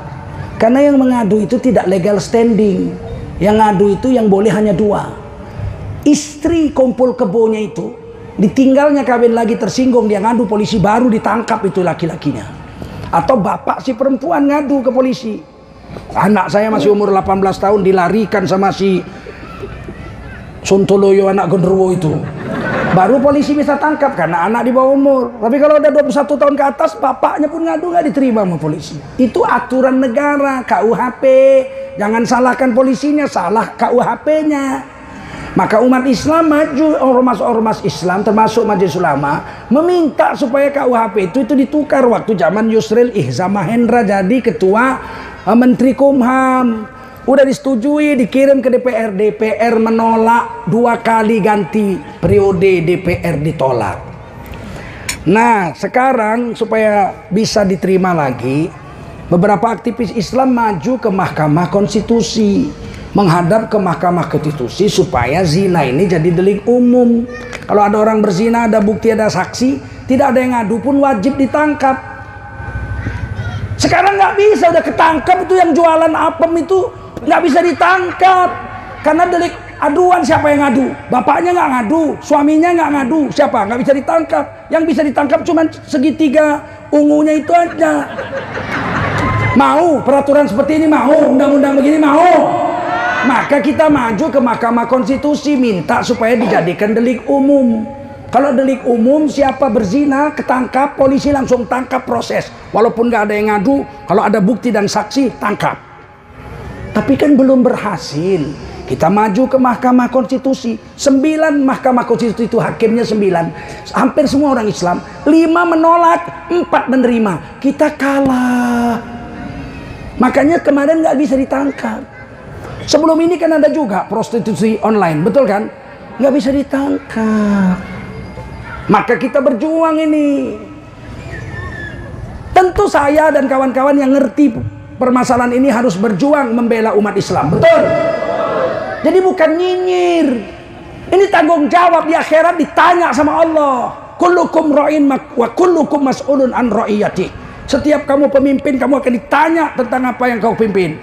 [SPEAKER 1] karena yang mengadu itu tidak legal standing. Yang ngadu itu yang boleh hanya 2. Istri kumpul kebonya itu ditinggalnya kawin lagi tersinggung, dia ngadu, polisi baru ditangkap itu laki-lakinya. Atau bapak si perempuan ngadu ke polisi, anak saya masih umur 18 tahun dilarikan sama si Sontoloyo anak genderuwo itu, baru polisi bisa tangkap karena anak di bawah umur. Tapi kalau udah 21 tahun ke atas, bapaknya pun ngadu nggak diterima sama polisi. Itu aturan negara, KUHP. Jangan salahkan polisinya, salah KUHP-nya. Maka umat Islam maju, ormas-ormas Islam termasuk Majelis Ulama meminta supaya KUHP itu ditukar waktu zaman Yusril Ihza Mahendra jadi ketua Menteri Kumham. Udah disetujui, dikirim ke DPR. DPR menolak 2 kali ganti periode, DPR ditolak. Nah, sekarang supaya bisa diterima lagi, beberapa aktivis Islam maju ke Mahkamah Konstitusi, menghadap ke Mahkamah Konstitusi supaya zina ini jadi delik umum. Kalau ada orang berzina, ada bukti, ada saksi, tidak ada yang ngadu pun wajib ditangkap. Sekarang nggak bisa, udah ketangkap itu yang jualan apem itu nggak bisa ditangkap karena delik aduan. Siapa yang ngadu? Bapaknya nggak ngadu, suaminya nggak ngadu, siapa? Nggak bisa ditangkap. Yang bisa ditangkap cuma segitiga ungunya itu aja. Mau peraturan seperti ini? Mau undang-undang begini? Mau? Maka kita maju ke Mahkamah Konstitusi minta supaya dijadikan delik umum. Kalau delik umum, siapa berzina ketangkap, polisi langsung tangkap, proses. Walaupun nggak ada yang ngadu, kalau ada bukti dan saksi tangkap. Tapi kan belum berhasil. Kita maju ke Mahkamah Konstitusi. 9 Mahkamah Konstitusi itu hakimnya 9. Hampir semua orang Islam. 5 menolak, 4 menerima. Kita kalah. Makanya kemarin nggak bisa ditangkap. Sebelum ini kan ada juga prostitusi online, betul kan? Nggak bisa ditangkap. Maka kita berjuang ini. Tentu saya dan kawan-kawan yang ngerti permasalahan ini harus berjuang membela umat Islam, betul? Jadi bukan nyinyir. Ini tanggung jawab di akhirat, ditanya sama Allah. Kullukum ra'in wa kullukum mas'ulun an ra'iyati. Setiap kamu pemimpin, kamu akan ditanya tentang apa yang kau pimpin.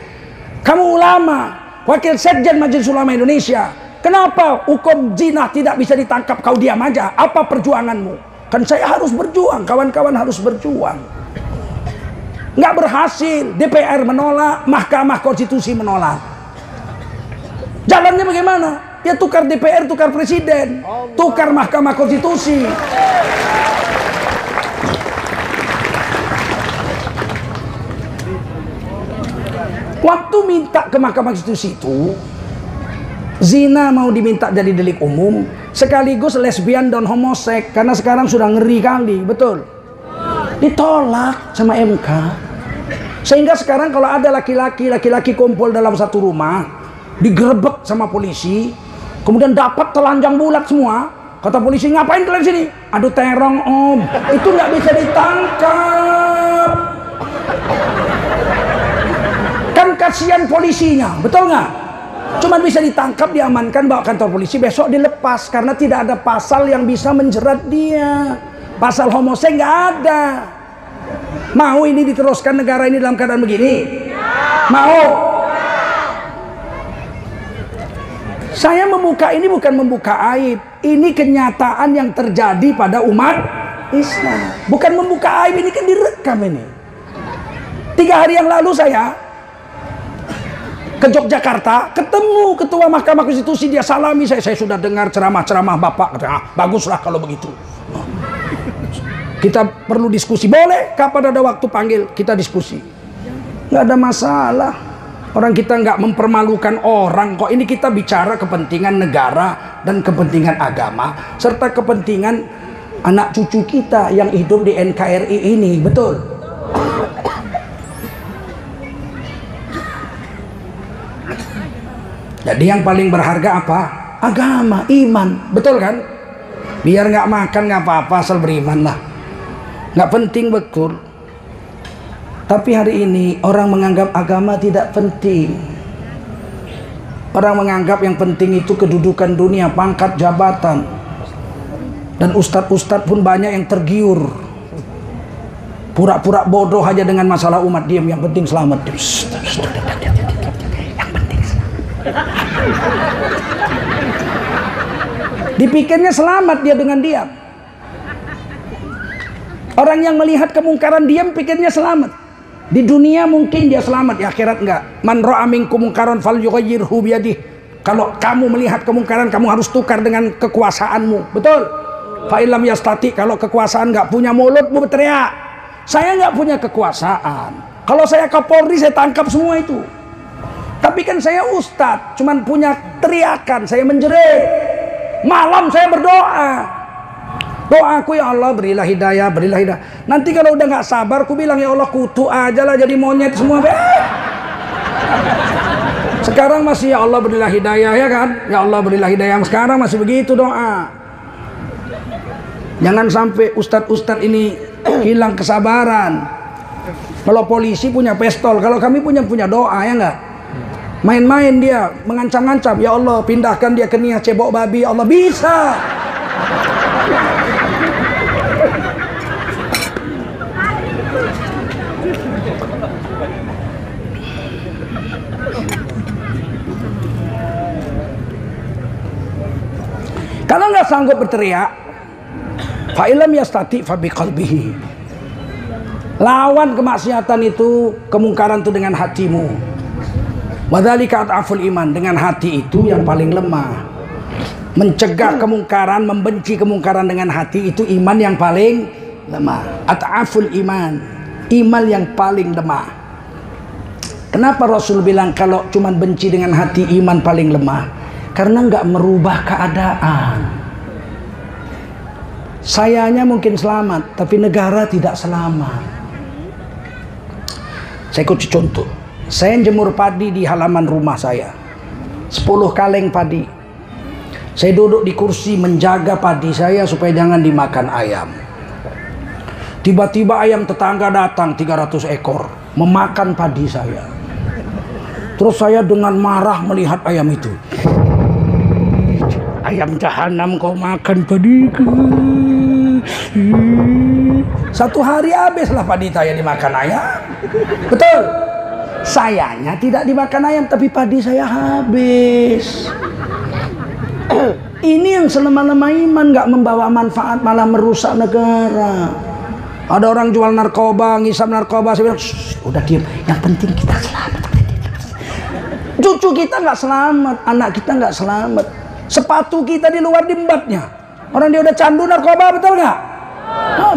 [SPEAKER 1] Kamu ulama, wakil sekjen Majelis Ulama Indonesia, kenapa hukum zina tidak bisa ditangkap, kau diam aja? Apa perjuanganmu? Kan saya harus berjuang, kawan-kawan harus berjuang. Nggak berhasil, DPR menolak, Mahkamah Konstitusi menolak. Jalannya bagaimana? Ya tukar DPR, tukar presiden, tukar Mahkamah Konstitusi. Waktu minta ke Mahkamah Konstitusi itu, zina mau diminta jadi delik umum, sekaligus lesbian dan homoseks, karena sekarang sudah ngeri kali, betul? Ditolak sama MK. Sehingga sekarang kalau ada laki-laki kumpul dalam satu rumah, digerebek sama polisi, kemudian dapat telanjang bulat semua, kata polisi, ngapain kalian sini? Aduh terong om. Itu nggak bisa ditangkap. Kan kasihan polisinya, betul nggak? Cuma bisa ditangkap, diamankan, bawa kantor polisi, besok dilepas karena tidak ada pasal yang bisa menjerat dia. Pasal homoseks nggak ada. Mau ini diteruskan negara ini dalam keadaan begini? Mau? Saya membuka ini bukan membuka aib. Ini kenyataan yang terjadi pada umat Islam. Bukan membuka aib, ini kan direkam ini. 3 hari yang lalu saya ke Yogyakarta, ketemu ketua Mahkamah Konstitusi, dia salami saya sudah dengar ceramah-ceramah Bapak, kata, baguslah kalau begitu. Kita perlu diskusi, boleh kapan ada waktu panggil kita diskusi, nggak ada masalah. Orang kita nggak mempermalukan orang kok. Ini kita bicara kepentingan negara dan kepentingan agama serta kepentingan anak cucu kita yang hidup di NKRI ini, betul? Jadi yang paling berharga apa? Agama, iman, betul kan? Biar nggak makan nggak apa-apa, asal beriman lah. Nggak penting, betul. Tapi hari ini orang menganggap agama tidak penting. Orang menganggap yang penting itu kedudukan dunia, pangkat, jabatan. Dan ustadz-ustadz pun banyak yang tergiur. Pura-pura bodoh aja dengan masalah umat, diam, yang penting selamat. Yang penting selamat. Dipikirnya selamat dia dengan diam. Orang yang melihat kemungkaran diam pikirnya selamat. Di dunia mungkin dia selamat, di akhirat enggak. Man ra'a minkum mungkaran falyughayyirhu biyadihi. Kalau kamu melihat kemungkaran, kamu harus tukar dengan kekuasaanmu. Betul? Fa illam yastati, kalau kekuasaan enggak punya mulutmu berteriak. Saya enggak punya kekuasaan. Kalau saya Kapolri, saya tangkap semua itu. Tapi kan saya ustadz, cuman punya teriakan, saya menjerit. Malam saya berdoa. Doaku, ya Allah berilah hidayah, berilah hidayah. Nanti kalau udah nggak sabar, aku bilang ya Allah kutu aja lah jadi monyet semua. Sekarang masih ya Allah berilah hidayah, ya kan? Ya Allah berilah hidayah. Sekarang masih begitu doa. Jangan sampai ustadz-ustadz ini hilang kesabaran. Kalau polisi punya pistol, kalau kami punya doa, ya enggak? Main-main dia mengancam-ancam, ya Allah pindahkan dia ke Nias cebok babi, Allah bisa. Kalau nggak sanggup berteriak, fa'ilam yastati fa biqalbihi. Lawan kemaksiatan itu, kemungkaran itu dengan hatimu. Wadzalika at'aful iman, dengan hati itu yang paling lemah. Mencegah kemungkaran, membenci kemungkaran dengan hati itu iman yang paling lemah. At'aful iman, iman yang paling lemah. Kenapa Rasul bilang kalau cuma benci dengan hati iman paling lemah? Karena nggak merubah keadaan. Sayanya mungkin selamat, tapi negara tidak selamat. Saya kasih contoh. Saya jemur padi di halaman rumah saya. 10 kaleng padi. Saya duduk di kursi menjaga padi saya supaya jangan dimakan ayam. Tiba-tiba ayam tetangga datang 300 ekor memakan padi saya. Terus saya dengan marah melihat ayam itu. Ayam jahanam kau makan padiku. Satu hari habislah padi saya dimakan ayam. Betul. Sayanya tidak dimakan ayam, tapi padi saya habis. Ini yang selemah-lemah iman, nggak membawa manfaat, malah merusak negara. Ada orang jual narkoba, ngisap narkoba, saya bilang, udah diam. Yang penting kita selamat. Cucu kita nggak selamat, anak kita nggak selamat. Sepatu kita di luar diembatnya. Orang dia udah candu narkoba, betul nggak?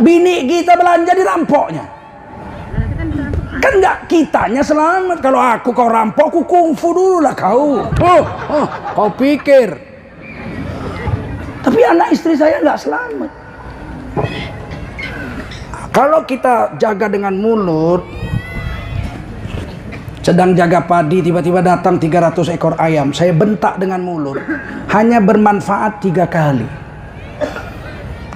[SPEAKER 1] Bini kita belanja dirampoknya. Kan nggak kitanya selamat. Kalau aku kau rampok, aku kungfu dulu lah kau. Kau pikir. Tapi anak istri saya nggak selamat. Kalau kita jaga dengan mulut, sedang jaga padi, tiba-tiba datang 300 ekor ayam. Saya bentak dengan mulut. Hanya bermanfaat 3 kali.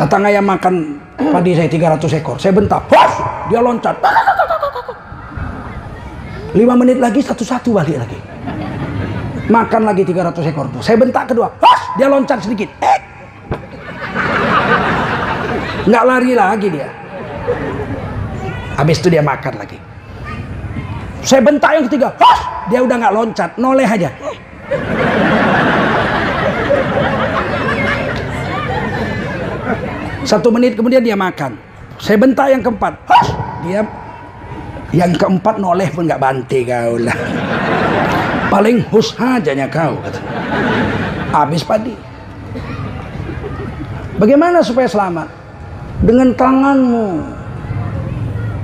[SPEAKER 1] Datang ayam makan padi saya 300 ekor. Saya bentak. Huff! Dia loncat. 5 menit lagi satu-satu balik lagi. Makan lagi 300 ekor tuh. Saya bentak kedua. Huff! Dia loncat sedikit. Nggak lari lagi dia. Habis itu dia makan lagi. Saya bentak yang ketiga, dia udah nggak loncat, noleh aja. Satu menit kemudian dia makan. Saya bentak yang keempat, dia yang keempat noleh pun nggak banting kau lah. Paling hus hajanya kau. Habis padi. Bagaimana supaya selamat? Dengan tanganmu.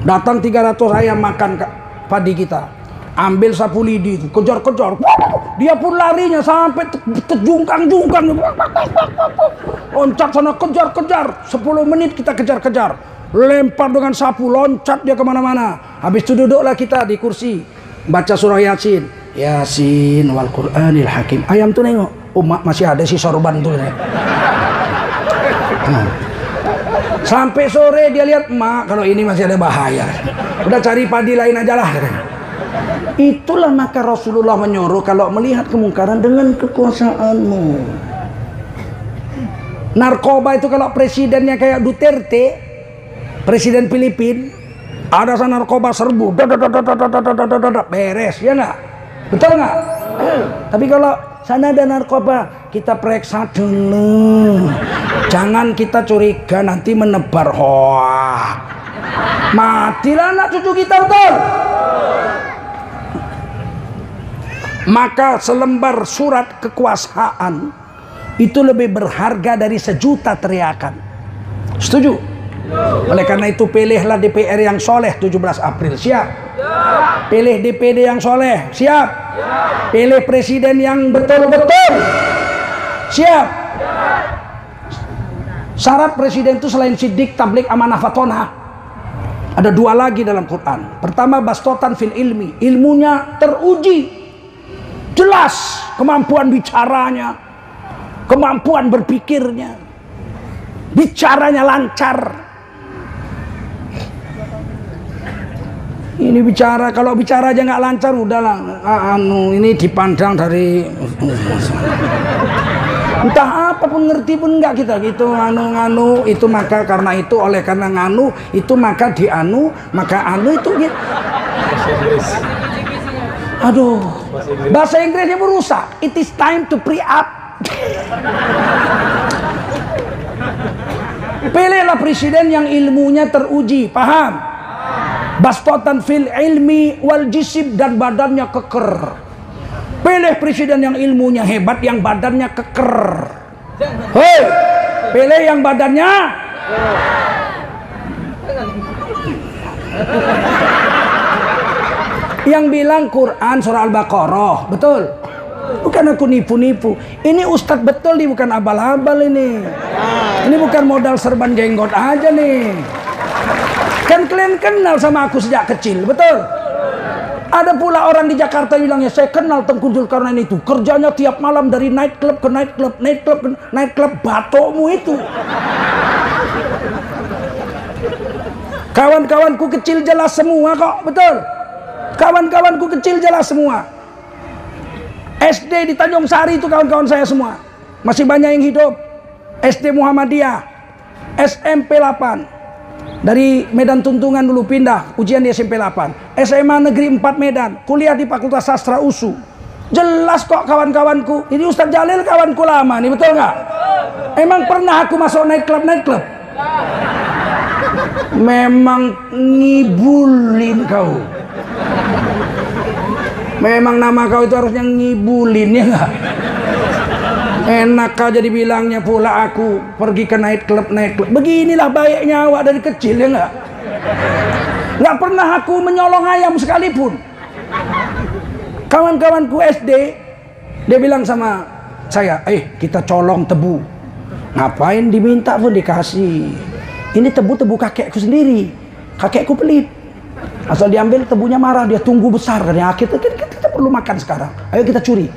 [SPEAKER 1] Datang 300 ayam makan padi kita, ambil sapu lidi itu, kejar-kejar, dia pun larinya sampai terjungkang-jungkang, loncat sana kejar-kejar, 10 menit kita kejar-kejar, lempar dengan sapu, loncat dia kemana-mana. Habis itu duduklah kita di kursi, baca surah Yasin, Yasin wal Qur'anil Hakim. Ayam tuh nengok, oh masih ada si sorban tuh. Sampai sore dia lihat, mak kalau ini masih ada bahaya, udah cari padi lain aja lah. Itulah maka Rasulullah menyuruh kalau melihat kemungkaran dengan kekuasaanmu. Narkoba itu kalau presidennya kayak Duterte, presiden Filipina, ada sana narkoba serbu, beres, ya nggak? Betul nggak? Tapi kalau sana ada narkoba, kita periksa dulu. Jangan kita curiga nanti menebar hoak. Matilah anak cucu kita, betul? Maka selembar surat kekuasaan itu lebih berharga dari 1 juta teriakan. Setuju? Oleh karena itu pilihlah DPR yang soleh 17 April. Siap? Pilih DPD yang soleh. Siap? Pilih presiden yang betul-betul. Siap? Syarat presiden itu selain sidik, tablik, amanah, fatonah, ada 2 lagi dalam Quran. Pertama, bastotan fil ilmi, ilmunya teruji, jelas kemampuan bicaranya, kemampuan berpikirnya, bicaranya lancar. Ini bicara, kalau bicara aja nggak lancar, udahlah, ini dipandang dari entah apapun, ngerti pun nggak kita gitu, nganu itu maka karena itu, oleh karena nganu itu maka dianu, maka anu itu gitu. Aduh, bahasa Inggrisnya merusak. It is time to pre up. Pilihlah presiden yang ilmunya teruji, paham? Bastotan fil ilmi wal jisib, dan badannya keker. Pilih presiden yang ilmunya hebat, yang badannya keker. Hei, pilih yang badannya. Yang bilang Quran surah Al-Baqarah, betul? Bukan aku nipu-nipu. Ini ustadz betul nih, bukan abal-abal ini. Ini bukan modal serban jenggot aja nih. Kan kalian kenal sama aku sejak kecil, betul? Ada pula orang di Jakarta bilangnya, saya kenal Tengku Zulkarnain itu. Kerjanya tiap malam dari night club ke night club, night club, batokmu itu. Kawan-kawanku kecil jelas semua kok, betul? Kawan-kawanku kecil jelas semua. SD di Tanjung Sari itu kawan-kawan saya semua. Masih banyak yang hidup. SD Muhammadiyah, SMP 8. Dari Medan Tuntungan dulu pindah, ujian di SMP 8. SMA Negeri 4 Medan, kuliah di Fakultas Sastra USU. Jelas kok kawan-kawanku. Ini Ustadz Jalil kawanku lama nih, betul nggak? Emang pernah aku masuk night club? Memang ngibulin kau. Memang nama kau itu harusnya ngibulin, ya nggak? Enak aja dibilangnya pula aku pergi ke night club. Beginilah baiknya awak dari kecil, ya nggak? Nggak pernah aku menyolong ayam sekalipun. Kawan-kawanku SD, dia bilang sama saya, kita colong tebu. Ngapain diminta pun dikasih. Ini tebu kakekku sendiri. Kakekku pelit. Asal diambil tebunya marah, dia tunggu besar. Akhirnya kita perlu makan sekarang. Ayo kita curi.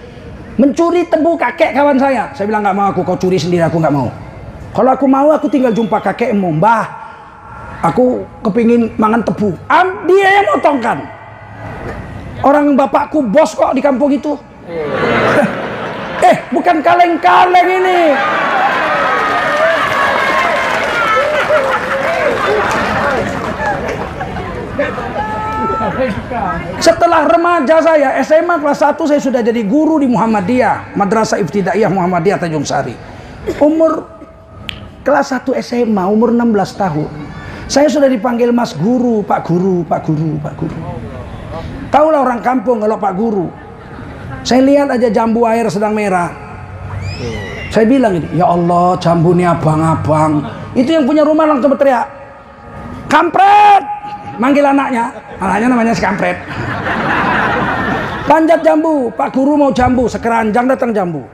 [SPEAKER 1] Mencuri tebu kakek kawan saya. Saya bilang nggak mau, kau curi sendiri, aku nggak mau. Kalau aku mau, aku tinggal jumpa kakekmu. Mbah, aku kepingin mangan tebu. Dia yang motongkan. Orang bapakku bos kok di kampung itu. Bukan kaleng-kaleng ini. Setelah remaja saya, SMA kelas 1, saya sudah jadi guru di Muhammadiyah, Madrasah Ibtidaiyah Muhammadiyah Tanjung Sari. Umur kelas 1 SMA, umur 16 tahun. Saya sudah dipanggil Mas Guru, Pak Guru. Tahulah orang kampung kalau Pak Guru. Saya lihat aja jambu air sedang merah. Saya bilang ini, ya Allah, jambu ini abang-abang. Itu yang punya rumah langsung berteriak, kampret! Manggil anaknya namanya si kampret. Panjat jambu, Pak Guru mau jambu, sekeranjang datang jambu.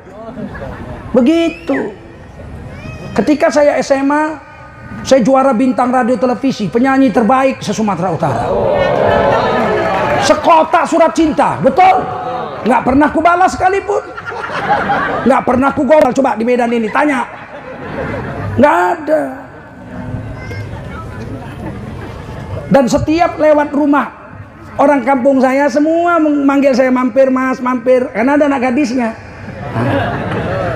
[SPEAKER 1] Begitu. Ketika saya SMA, saya juara bintang radio televisi, penyanyi terbaik se-Sumatera Utara. Sekotak surat cinta, betul? Nggak pernah ku balas sekalipun. Nggak pernah ku gombal, coba di Medan ini, tanya. Nggak ada. Dan setiap lewat rumah orang kampung saya, semua memanggil saya mampir mas, mampir. Karena ada anak gadisnya.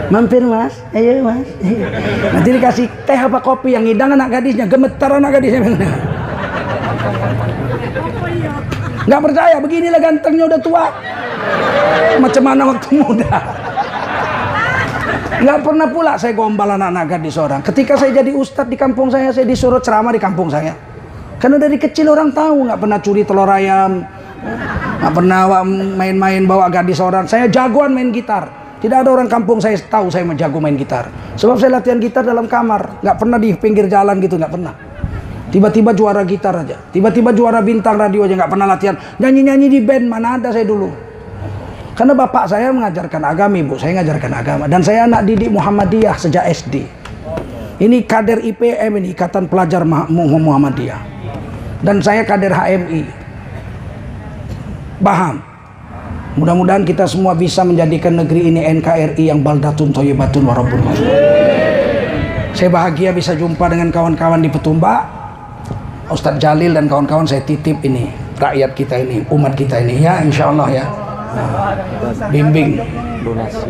[SPEAKER 1] Mampir mas, ayo mas. Nanti dikasih teh apa kopi, yang hidang anak gadisnya, gemetar anak gadisnya. Nggak percaya, beginilah gantengnya udah tua. Macam mana waktu muda. Nggak pernah pula saya gombal anak-anak gadis orang. Ketika saya jadi ustadz di kampung saya disuruh ceramah di kampung saya. Karena dari kecil orang tahu, nggak pernah curi telur ayam, nggak pernah main-main bawa gadis orang. Saya jagoan main gitar. Tidak ada orang kampung saya tahu saya jago main gitar. Sebab saya latihan gitar dalam kamar, nggak pernah di pinggir jalan gitu, nggak pernah. Tiba-tiba juara gitar aja, tiba-tiba juara bintang radio aja, nggak pernah latihan. Nyanyi-nyanyi di band, mana ada saya dulu. Karena bapak saya mengajarkan agama, ibu saya mengajarkan agama. Dan saya anak didik Muhammadiyah sejak SD. Ini kader IPM, ini Ikatan Pelajar Muhammadiyah. Dan saya kader HMI. Paham? Mudah-mudahan kita semua bisa menjadikan negeri ini NKRI yang baldatun thayyibatun wa rabbun ghafur. Saya bahagia bisa jumpa dengan kawan-kawan di Petumba. Ustadz Jalil dan kawan-kawan saya titip ini, rakyat kita ini, umat kita ini ya, insya Allah ya. Bimbing donasi.